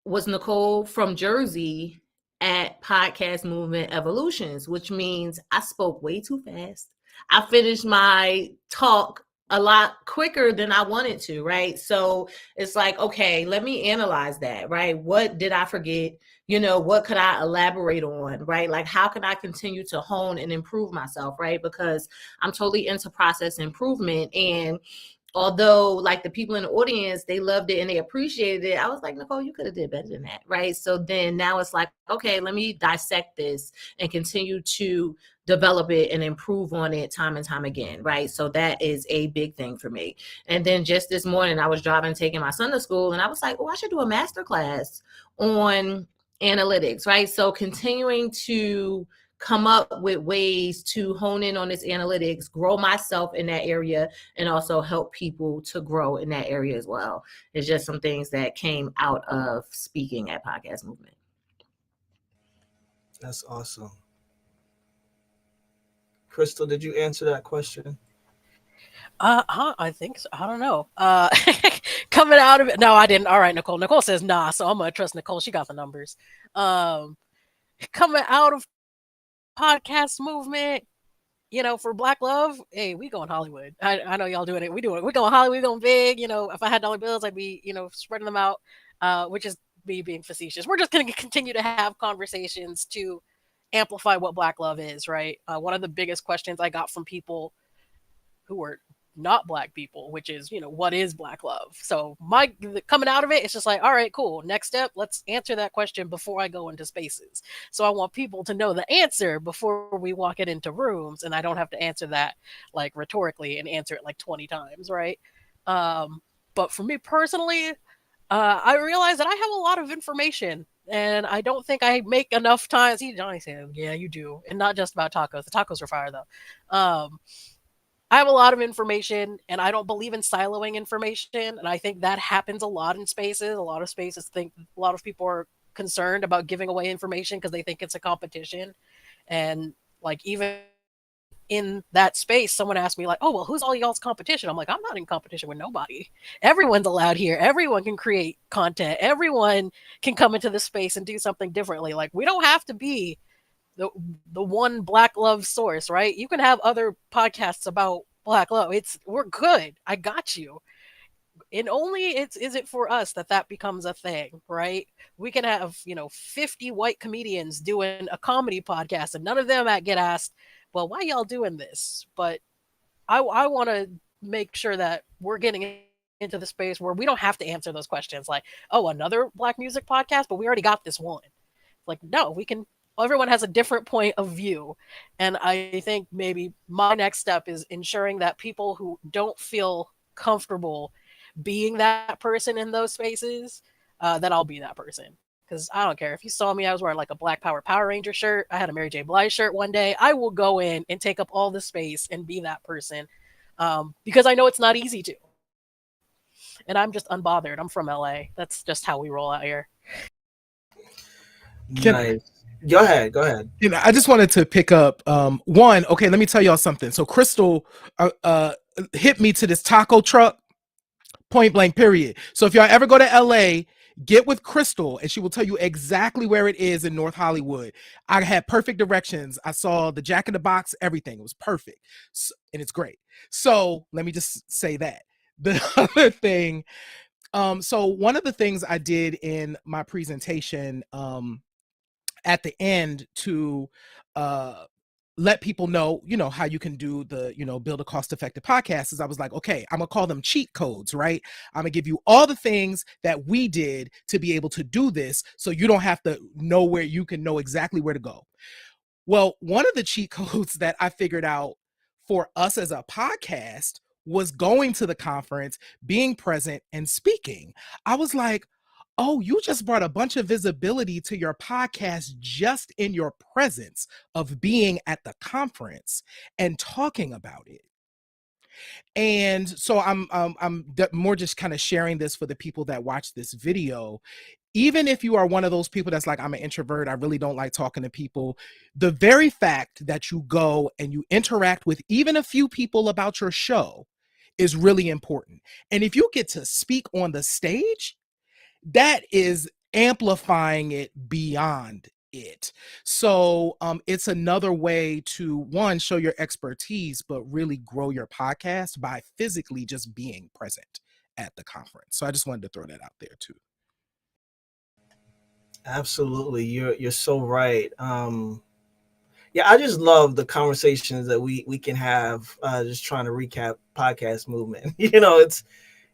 was Nicole from Jersey at Podcast Movement Evolutions, which means I spoke way too fast. I finished my talk a lot quicker than I wanted to, right? So it's like, okay, let me analyze that, right? What did I forget? What could I elaborate on, right? Like, how can I continue to hone and improve myself, right? Because I'm totally into process improvement. And although like the people in the audience, they loved it and they appreciated it, I was like, Nicole, you could have did better than that, right? So then now it's like, okay, let me dissect this and continue to develop it and improve on it time and time again, right? So that is a big thing for me. And then just this morning, I was driving, taking my son to school, and I was like, oh, I should do a master class on analytics, right? So continuing to come up with ways to hone in on this analytics, grow myself in that area, and also help people to grow in that area as well. It's just some things that came out of speaking at Podcast Movement. That's awesome. Krystal, did you answer that question? I think so. I don't know. Coming out of it. No, I didn't. All right, Nicole. Nicole says nah, so I'm gonna trust Nicole. She got the numbers. Coming out of Podcast Movement, for Black Love, hey, we going Hollywood. I know y'all doing it. We're going Hollywood, we going big. If I had dollar bills, I'd be, spreading them out, which is me being facetious. We're just going to continue to have conversations to amplify what Black love is, right? One of the biggest questions I got from people who were not Black people, which is, what is Black love? So coming out of it, it's just like, all right, cool. Next step, let's answer that question before I go into spaces. So I want people to know the answer before we walk it into rooms, and I don't have to answer that like rhetorically and answer it like 20 times, right? But for me personally, I realize that I have a lot of information, and I don't think I make enough time. See, Johnnie said, yeah, you do. And not just about tacos. The tacos are fire, though. I have a lot of information, and I don't believe in siloing information. And I think that happens a lot in spaces. A lot of people are concerned about giving away information because they think it's a competition. And like, even in that space, someone asked me like, oh, well, who's all y'all's competition? I'm like, I'm not in competition with nobody. Everyone's allowed here. Everyone can create content. Everyone can come into this space and do something differently. Like, we don't have to be the one Black love source, right? You can have other podcasts about Black love. We're good. I got you. And only is it for us that becomes a thing, right? We can have 50 white comedians doing a comedy podcast, and none of them get asked, well, why y'all doing this? But I want to make sure that we're getting into the space where we don't have to answer those questions like, oh, another Black music podcast, but we already got this one. Like, no, we can. Everyone has a different point of view. And I think maybe my next step is ensuring that people who don't feel comfortable being that person in those spaces, that I'll be that person. Because I don't care. If you saw me, I was wearing like a Black Power Ranger shirt. I had a Mary J. Blige shirt one day. I will go in and take up all the space and be that person, because I know it's not easy to. And I'm just unbothered. I'm from LA. That's just how we roll out here. Nice. Go ahead. I just wanted to pick up one. Okay, let me tell y'all something. So Krystal hit me to this taco truck, point blank, period. So if y'all ever go to LA, get with Krystal and she will tell you exactly where it is in North Hollywood. I had perfect directions. I saw the Jack in the Box, everything. It was perfect. And it's great. So let me just say that. The other thing, so one of the things I did in my presentation at the end to let people know, how you can do the, build a cost-effective podcast is I was like, okay, I'm gonna call them cheat codes, right? I'm gonna give you all the things that we did to be able to do this so you don't have to know where you can know exactly where to go. Well, one of the cheat codes that I figured out for us as a podcast was going to the conference, being present and speaking. I was like, oh, you just brought a bunch of visibility to your podcast just in your presence of being at the conference and talking about it. And so I'm more just kind of sharing this for the people that watch this video. Even if you are one of those people that's like, I'm an introvert, I really don't like talking to people, the very fact that you go and you interact with even a few people about your show is really important. And if you get to speak on the stage, that is amplifying it beyond it. So it's another way to, one, show your expertise, but really grow your podcast by physically just being present at the conference. So I just wanted to throw that out there too. Absolutely. You're so right. Yeah, I just love the conversations that we can have, just trying to recap podcast movement.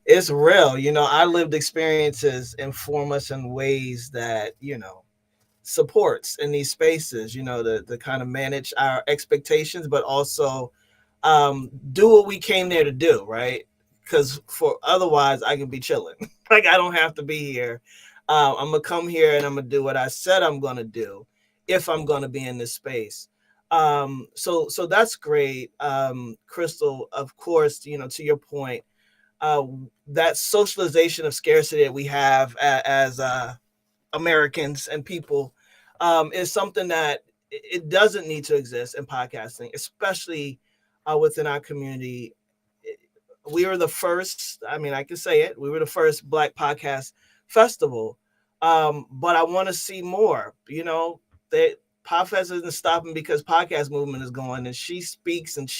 It's real. Our lived experiences inform us in ways that, supports in these spaces, to kind of manage our expectations, but also do what we came there to do, right? Because for otherwise I can be chilling. Like, I don't have to be here. I'm gonna come here and I'm gonna do what I said I'm gonna do if I'm gonna be in this space. So that's great. Krystal, of course, to your point, that socialization of scarcity that we have as Americans and people, is something that it doesn't need to exist in podcasting, especially within our community. We were the first, I mean, I can say it, we were the first Black podcast festival. But I want to see more. That Podfest isn't stopping because podcast movement is going, and she speaks, and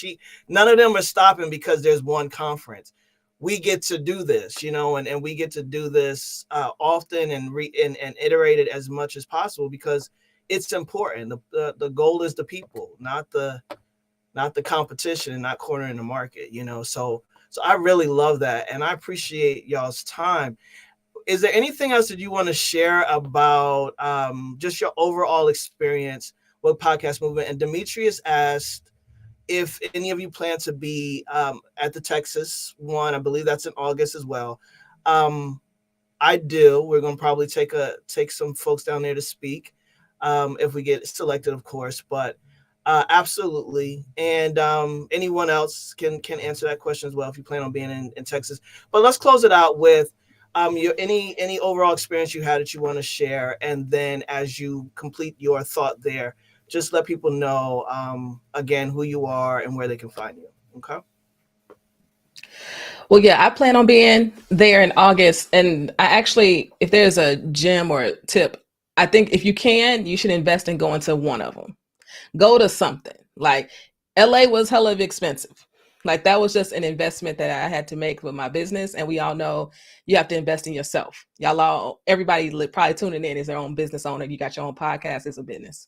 none of them are stopping because there's one conference. We get to do this, and we get to do this often and iterate it as much as possible because it's important. The goal is the people, not the competition, and not cornering the market. So I really love that, and I appreciate y'all's time. Is there anything else that you want to share about just your overall experience with podcast movement? And Demetrius asked if any of you plan to be at the Texas one. I believe that's in August as well. I do. We're going to probably take some folks down there to speak if we get selected, of course. But absolutely. And anyone else can answer that question as well if you plan on being in Texas. But let's close it out with your any overall experience you had that you want to share, and then as you complete your thought there, just let people know again who you are and where they can find you. Okay. Well, yeah, I plan on being there in August, and I actually, if there's a gem or a tip, I think if you can, you should invest in going to one of them. Go to something. Like, LA was hella expensive. Like, that was just an investment that I had to make with my business. And we all know you have to invest in yourself. Everybody probably tuning in is their own business owner. You got your own podcast, it's a business.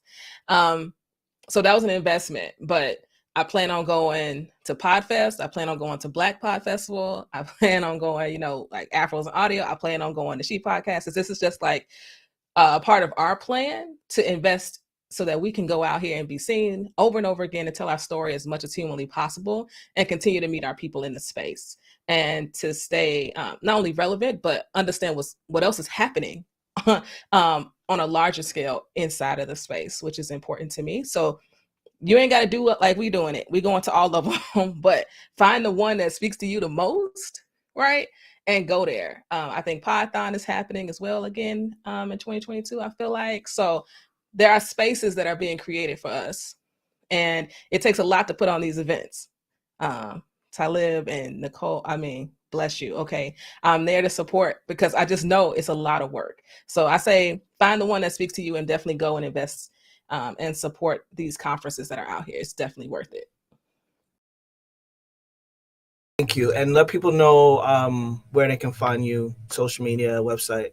So that was an investment. But I plan on going to Podfest. I plan on going to Black Pod Festival. I plan on going, like Afros and Audio. I plan on going to She Podcast. This is just like a part of our plan to invest so that we can go out here and be seen over and over again and tell our story as much as humanly possible and continue to meet our people in the space and to stay not only relevant, but understand what else is happening on a larger scale inside of the space, which is important to me. So you ain't got to do it like we doing it. We going to all of them, but find the one that speaks to you the most, right? And go there. I think Python is happening as well again in 2022, I feel like. So there are spaces that are being created for us. And it takes a lot to put on these events. Talib and Nicole, bless you. Okay. I'm there to support because I just know it's a lot of work. So I say, find the one that speaks to you and definitely go and invest and support these conferences that are out here. It's definitely worth it. Thank you. And let people know where they can find you, social media, website.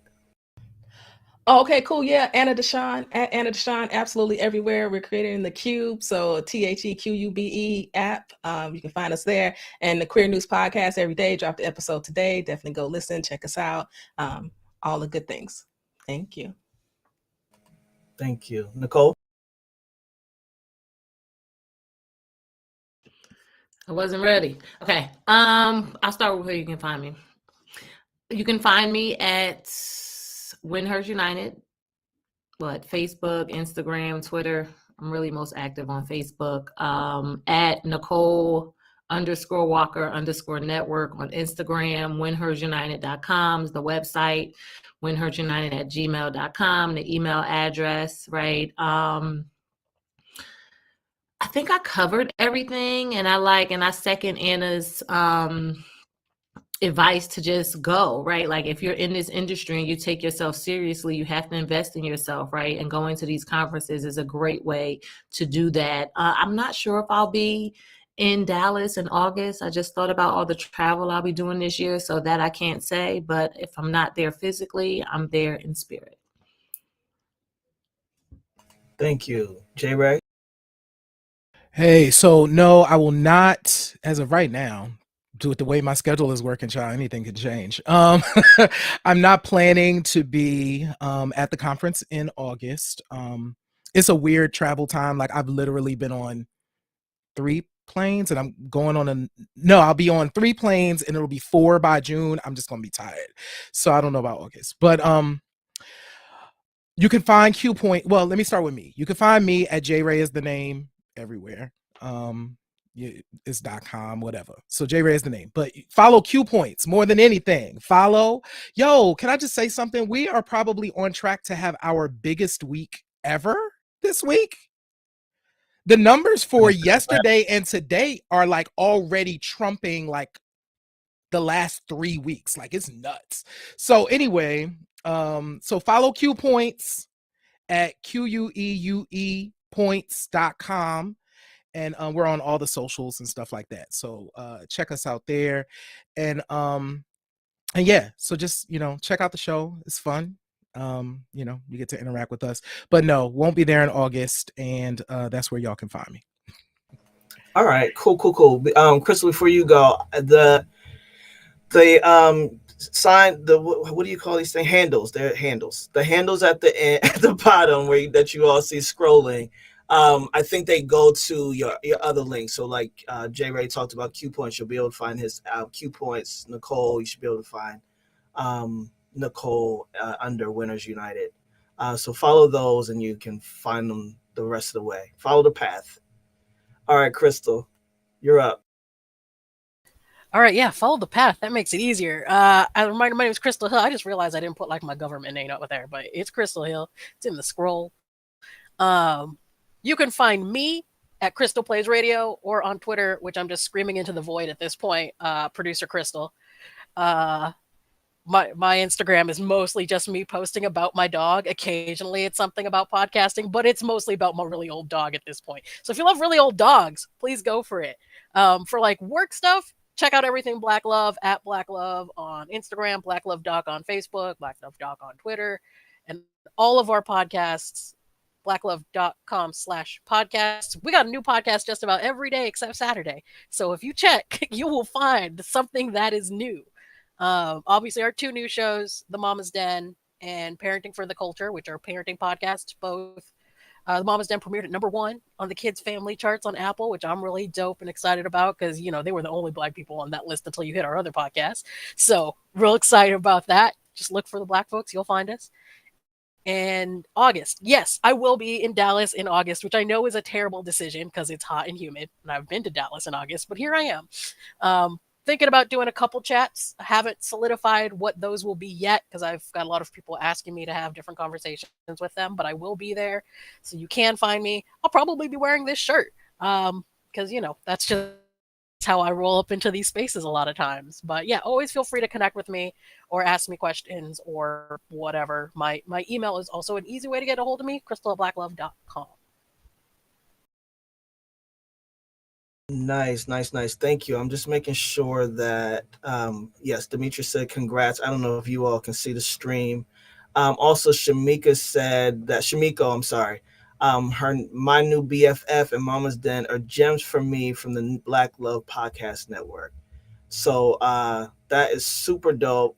Oh, okay, cool. Yeah, DeShawn, Anna DeShawn, absolutely everywhere. We're creating the Qube, so TheQube app. You can find us there. And the Queer News Podcast every day. Drop the episode today. Definitely go listen, check us out. All the good things. Thank you. Thank you. Nicole? I wasn't ready. Okay. I'll start with where you can find me. You can find me at WinHers United. Facebook, Instagram, Twitter. I'm really most active on Facebook. At Nicole_Walker_network on Instagram. WinHersUnited.com is the website. WinHersUnited@gmail.com, the email address, right? I think I covered everything, and I second Anna's advice to just go, right? Like if you're in this industry and you take yourself seriously, you have to invest in yourself, right? And going to these conferences is a great way to do that. I'm not sure if I'll be in Dallas in August. I just thought about all the travel I'll be doing this year, so that I can't say. But if I'm not there physically, I'm there in spirit. Thank you, J. Ray. Hey, so no, I will not, as of right now, do it the way my schedule is working, child. Anything can change. I'm not planning to be at the conference in August. It's a weird travel time. Like I've literally been on 3 planes and I'm going on I'll be on 3 planes and it'll be 4 by June. I'm just gonna be tired. So I don't know about August. But you can find Q Point. Well, let me start with me. You can find me at J Ray is the name everywhere. It's .com, whatever. So J Ray is the name. But follow Q Points more than anything. Follow. Yo, can I just say something? We are probably on track to have our biggest week ever this week. The numbers for yesterday and today are like already trumping like the last 3 weeks. Like it's nuts. So anyway, so follow Q Points at QUEUE points.com. And we're on all the socials and stuff like that. So check us out there. And yeah, so just, check out the show. It's fun. You get to interact with us. But no, won't be there in August. And that's where y'all can find me. All right, cool. Krystal, before you go, the sign, what do you call these things? Handles. They're handles. The handles at the end, at the bottom that you all see scrolling. I think they go to your other links. So like J Ray talked about Q Points, you'll be able to find his Q Points. Nicole, you should be able to find Nicole under WinHers United. So follow those and you can find them the rest of the way. Follow the path. All right, Krystal, you're up. All right, yeah, follow the path. That makes it easier. As a reminder, my name is Krystal Hill. I just realized I didn't put like my government name up there, but it's Krystal Hill. It's in the scroll. You can find me at Krystal Plays Radio or on Twitter, which I'm just screaming into the void at this point, producer Krystal. My Instagram is mostly just me posting about my dog. Occasionally it's something about podcasting, but it's mostly about my really old dog at this point. So if you love really old dogs, please go for it. For like work stuff, check out everything Black Love at Black Love on Instagram, Black Love Doc on Facebook, Black Love Doc on Twitter, and all of our podcasts, blacklove.com/podcasts. We got a new podcast just about every day except Saturday. So if you check, you will find something that is new. Obviously, our 2 new shows, The Mama's Den and Parenting for the Culture, which are parenting podcasts, both. The Mama's Den premiered at #1 on the Kids Family charts on Apple, which I'm really dope and excited about because, they were the only Black people on that list until you hit our other podcast. So real excited about that. Just look for the Black folks. You'll find us. And August. Yes, I will be in Dallas in August, which I know is a terrible decision because it's hot and humid. And I've been to Dallas in August, but here I am. Thinking about doing a couple chats. I haven't solidified what those will be yet because I've got a lot of people asking me to have different conversations with them, but I will be there. So you can find me. I'll probably be wearing this shirt because, that's just how I roll up into these spaces a lot of times. But yeah, always feel free to connect with me or ask me questions or whatever. My email is also an easy way to get a hold of me, krystal@blacklove.com. Nice. Thank you. I'm just making sure that, yes, Demetri said congrats. I don't know if you all can see the stream. Also, Shamiko, I'm sorry. My new BFF and Mama's Den are gems for me from the Black Love Podcast Network. So that is super dope.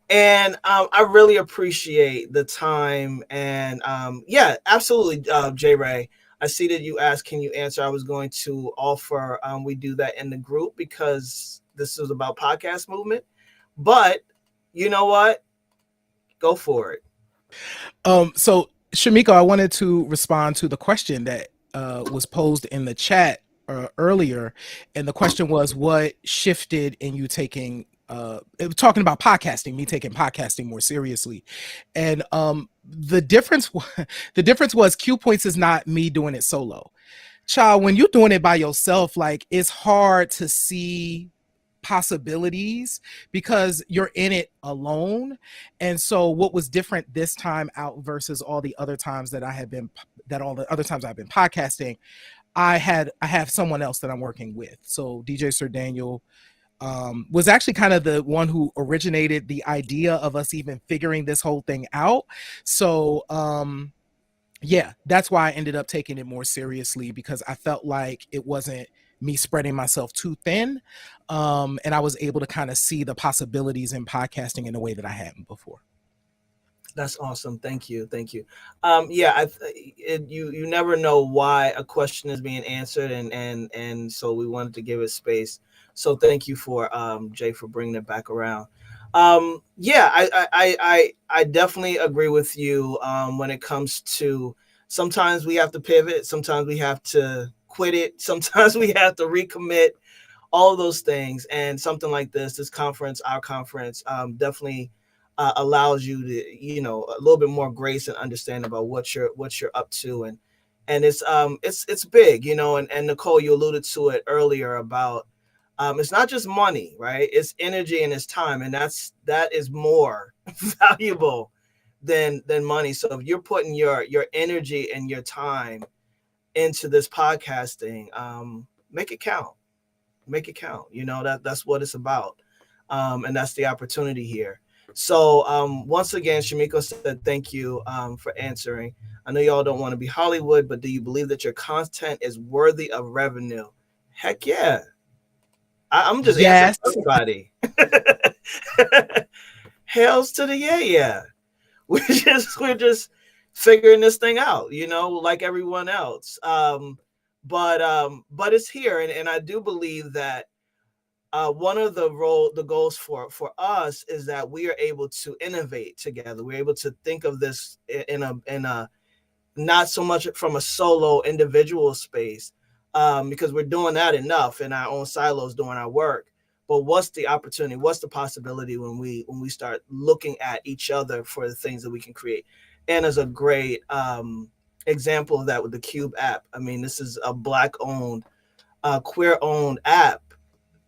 And I really appreciate the time. And yeah, absolutely, J Ray. I see that you asked, can you answer? I was going to offer we do that in the group because this is about podcast movement. But you know what? Go for it. So Shamiko, I wanted to respond to the question that was posed in the chat earlier. And the question was, what shifted in you taking talking about podcasting, me taking podcasting more seriously. And the difference was Q Points is not me doing it solo. Child, when you're doing it by yourself, like it's hard to see possibilities because you're in it alone. And so what was different this time out versus all the other times that I've been podcasting, I have someone else that I'm working with. So DJ Sir Daniel was actually kind of the one who originated the idea of us even figuring this whole thing out. So yeah, that's why I ended up taking it more seriously, because I felt like it wasn't me spreading myself too thin. And I was able to kind of see the possibilities in podcasting in a way that I hadn't before. That's awesome. Thank you. Yeah, you never know why a question is being answered, and so we wanted to give it space. So thank you for Jay for bringing it back around. Yeah, I definitely agree with you when it comes to sometimes we have to pivot, sometimes we have to quit it, sometimes we have to recommit, all of those things. And something like this conference, our conference, definitely allows you to, you know, a little bit more grace and understand about what you're up to, and it's big, you know, and Nicole, you alluded to it earlier about it's not just money, right? It's energy and it's time, and that is more valuable than money. So if you're putting your energy and your time into this podcasting, make it count. Make it count. You know, that's what it's about, and that's the opportunity here. So once again, Shamiko said thank you for answering. I know y'all don't want to be Hollywood, but do you believe that your content is worthy of revenue? Heck yeah. I'm just Yes. answering everybody. Hails to the yeah. We're just figuring this thing out, you know, like everyone else. But it's here, and I do believe that one of the goals for us is that we are able to innovate together. We're able to think of this in a not so much from a solo individual space, because we're doing that enough in our own silos doing our work. But what's the opportunity? What's the possibility when we start looking at each other for the things that we can create? And as a great example of that with the Qube app. I mean, this is a Black-owned, queer-owned app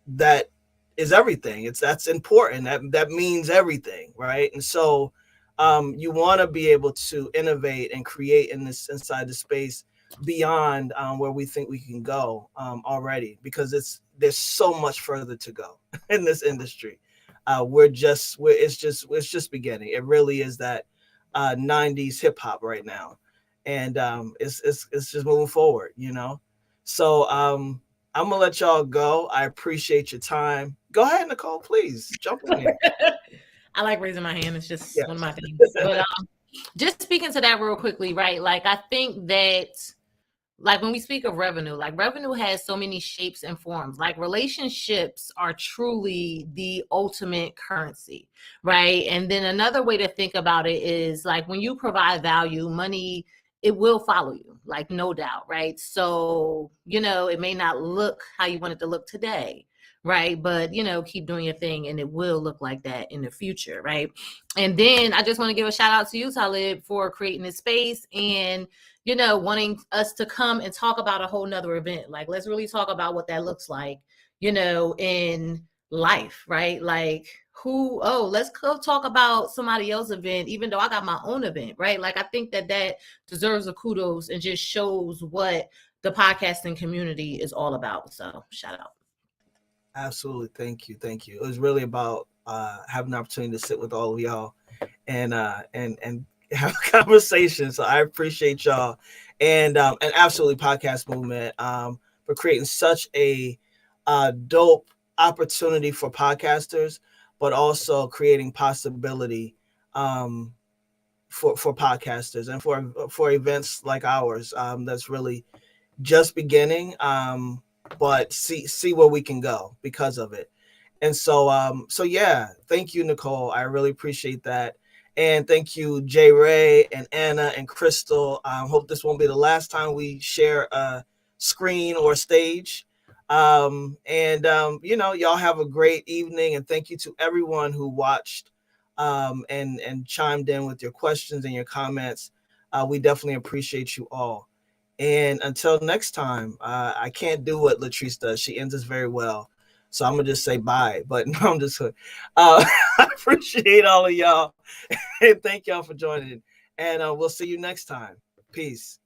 that is everything. That's important. That means everything, right? And so you want to be able to innovate and create inside the space beyond where we think we can go already, because there's so much further to go in this industry. It's just beginning. It really is that 90s hip hop right now, and it's just moving forward, you know. So I'm gonna let y'all go. I appreciate your time. Go ahead, Nicole, please jump in here. I like raising my hand. It's just Yeah. one of my things. But just speaking to that real quickly, right? Like, I think that, like, when we speak of revenue, like, revenue has so many shapes and forms. Like, relationships are truly the ultimate currency, right? And then another way to think about it is, like, when you provide value, money, it will follow you, like, no doubt, right? So, you know, it may not look how you want it to look today, right? But, you know, keep doing your thing and it will look like that in the future, right? And then I just want to give a shout out to you, Talib, for creating this space and, you know, wanting us to come and talk about a whole nother event. Like, let's really talk about what that looks like, you know, in life, right? Like, let's go talk about somebody else's event, even though I got my own event, right? Like, I think that deserves a kudos and just shows what the podcasting community is all about. So shout out. Absolutely. Thank you. It was really about having an opportunity to sit with all of y'all and have a conversation. So I appreciate y'all, and absolutely Podcast Movement for creating such a dope opportunity for podcasters, but also creating possibility for podcasters and for events like ours that's really just beginning, but see where we can go because of it. And so yeah, thank you, Nicole. I really appreciate that. And thank you, J. Ray and Anna and Krystal. Hope this won't be the last time we share a screen or stage. You know, y'all have a great evening. And thank you to everyone who watched and chimed in with your questions and your comments. We definitely appreciate you all. And until next time, I can't do what Latrice does. She ends us very well. So I'm gonna just say bye. But no, I'm just I appreciate all of y'all and thank y'all for joining. And we'll see you next time. Peace.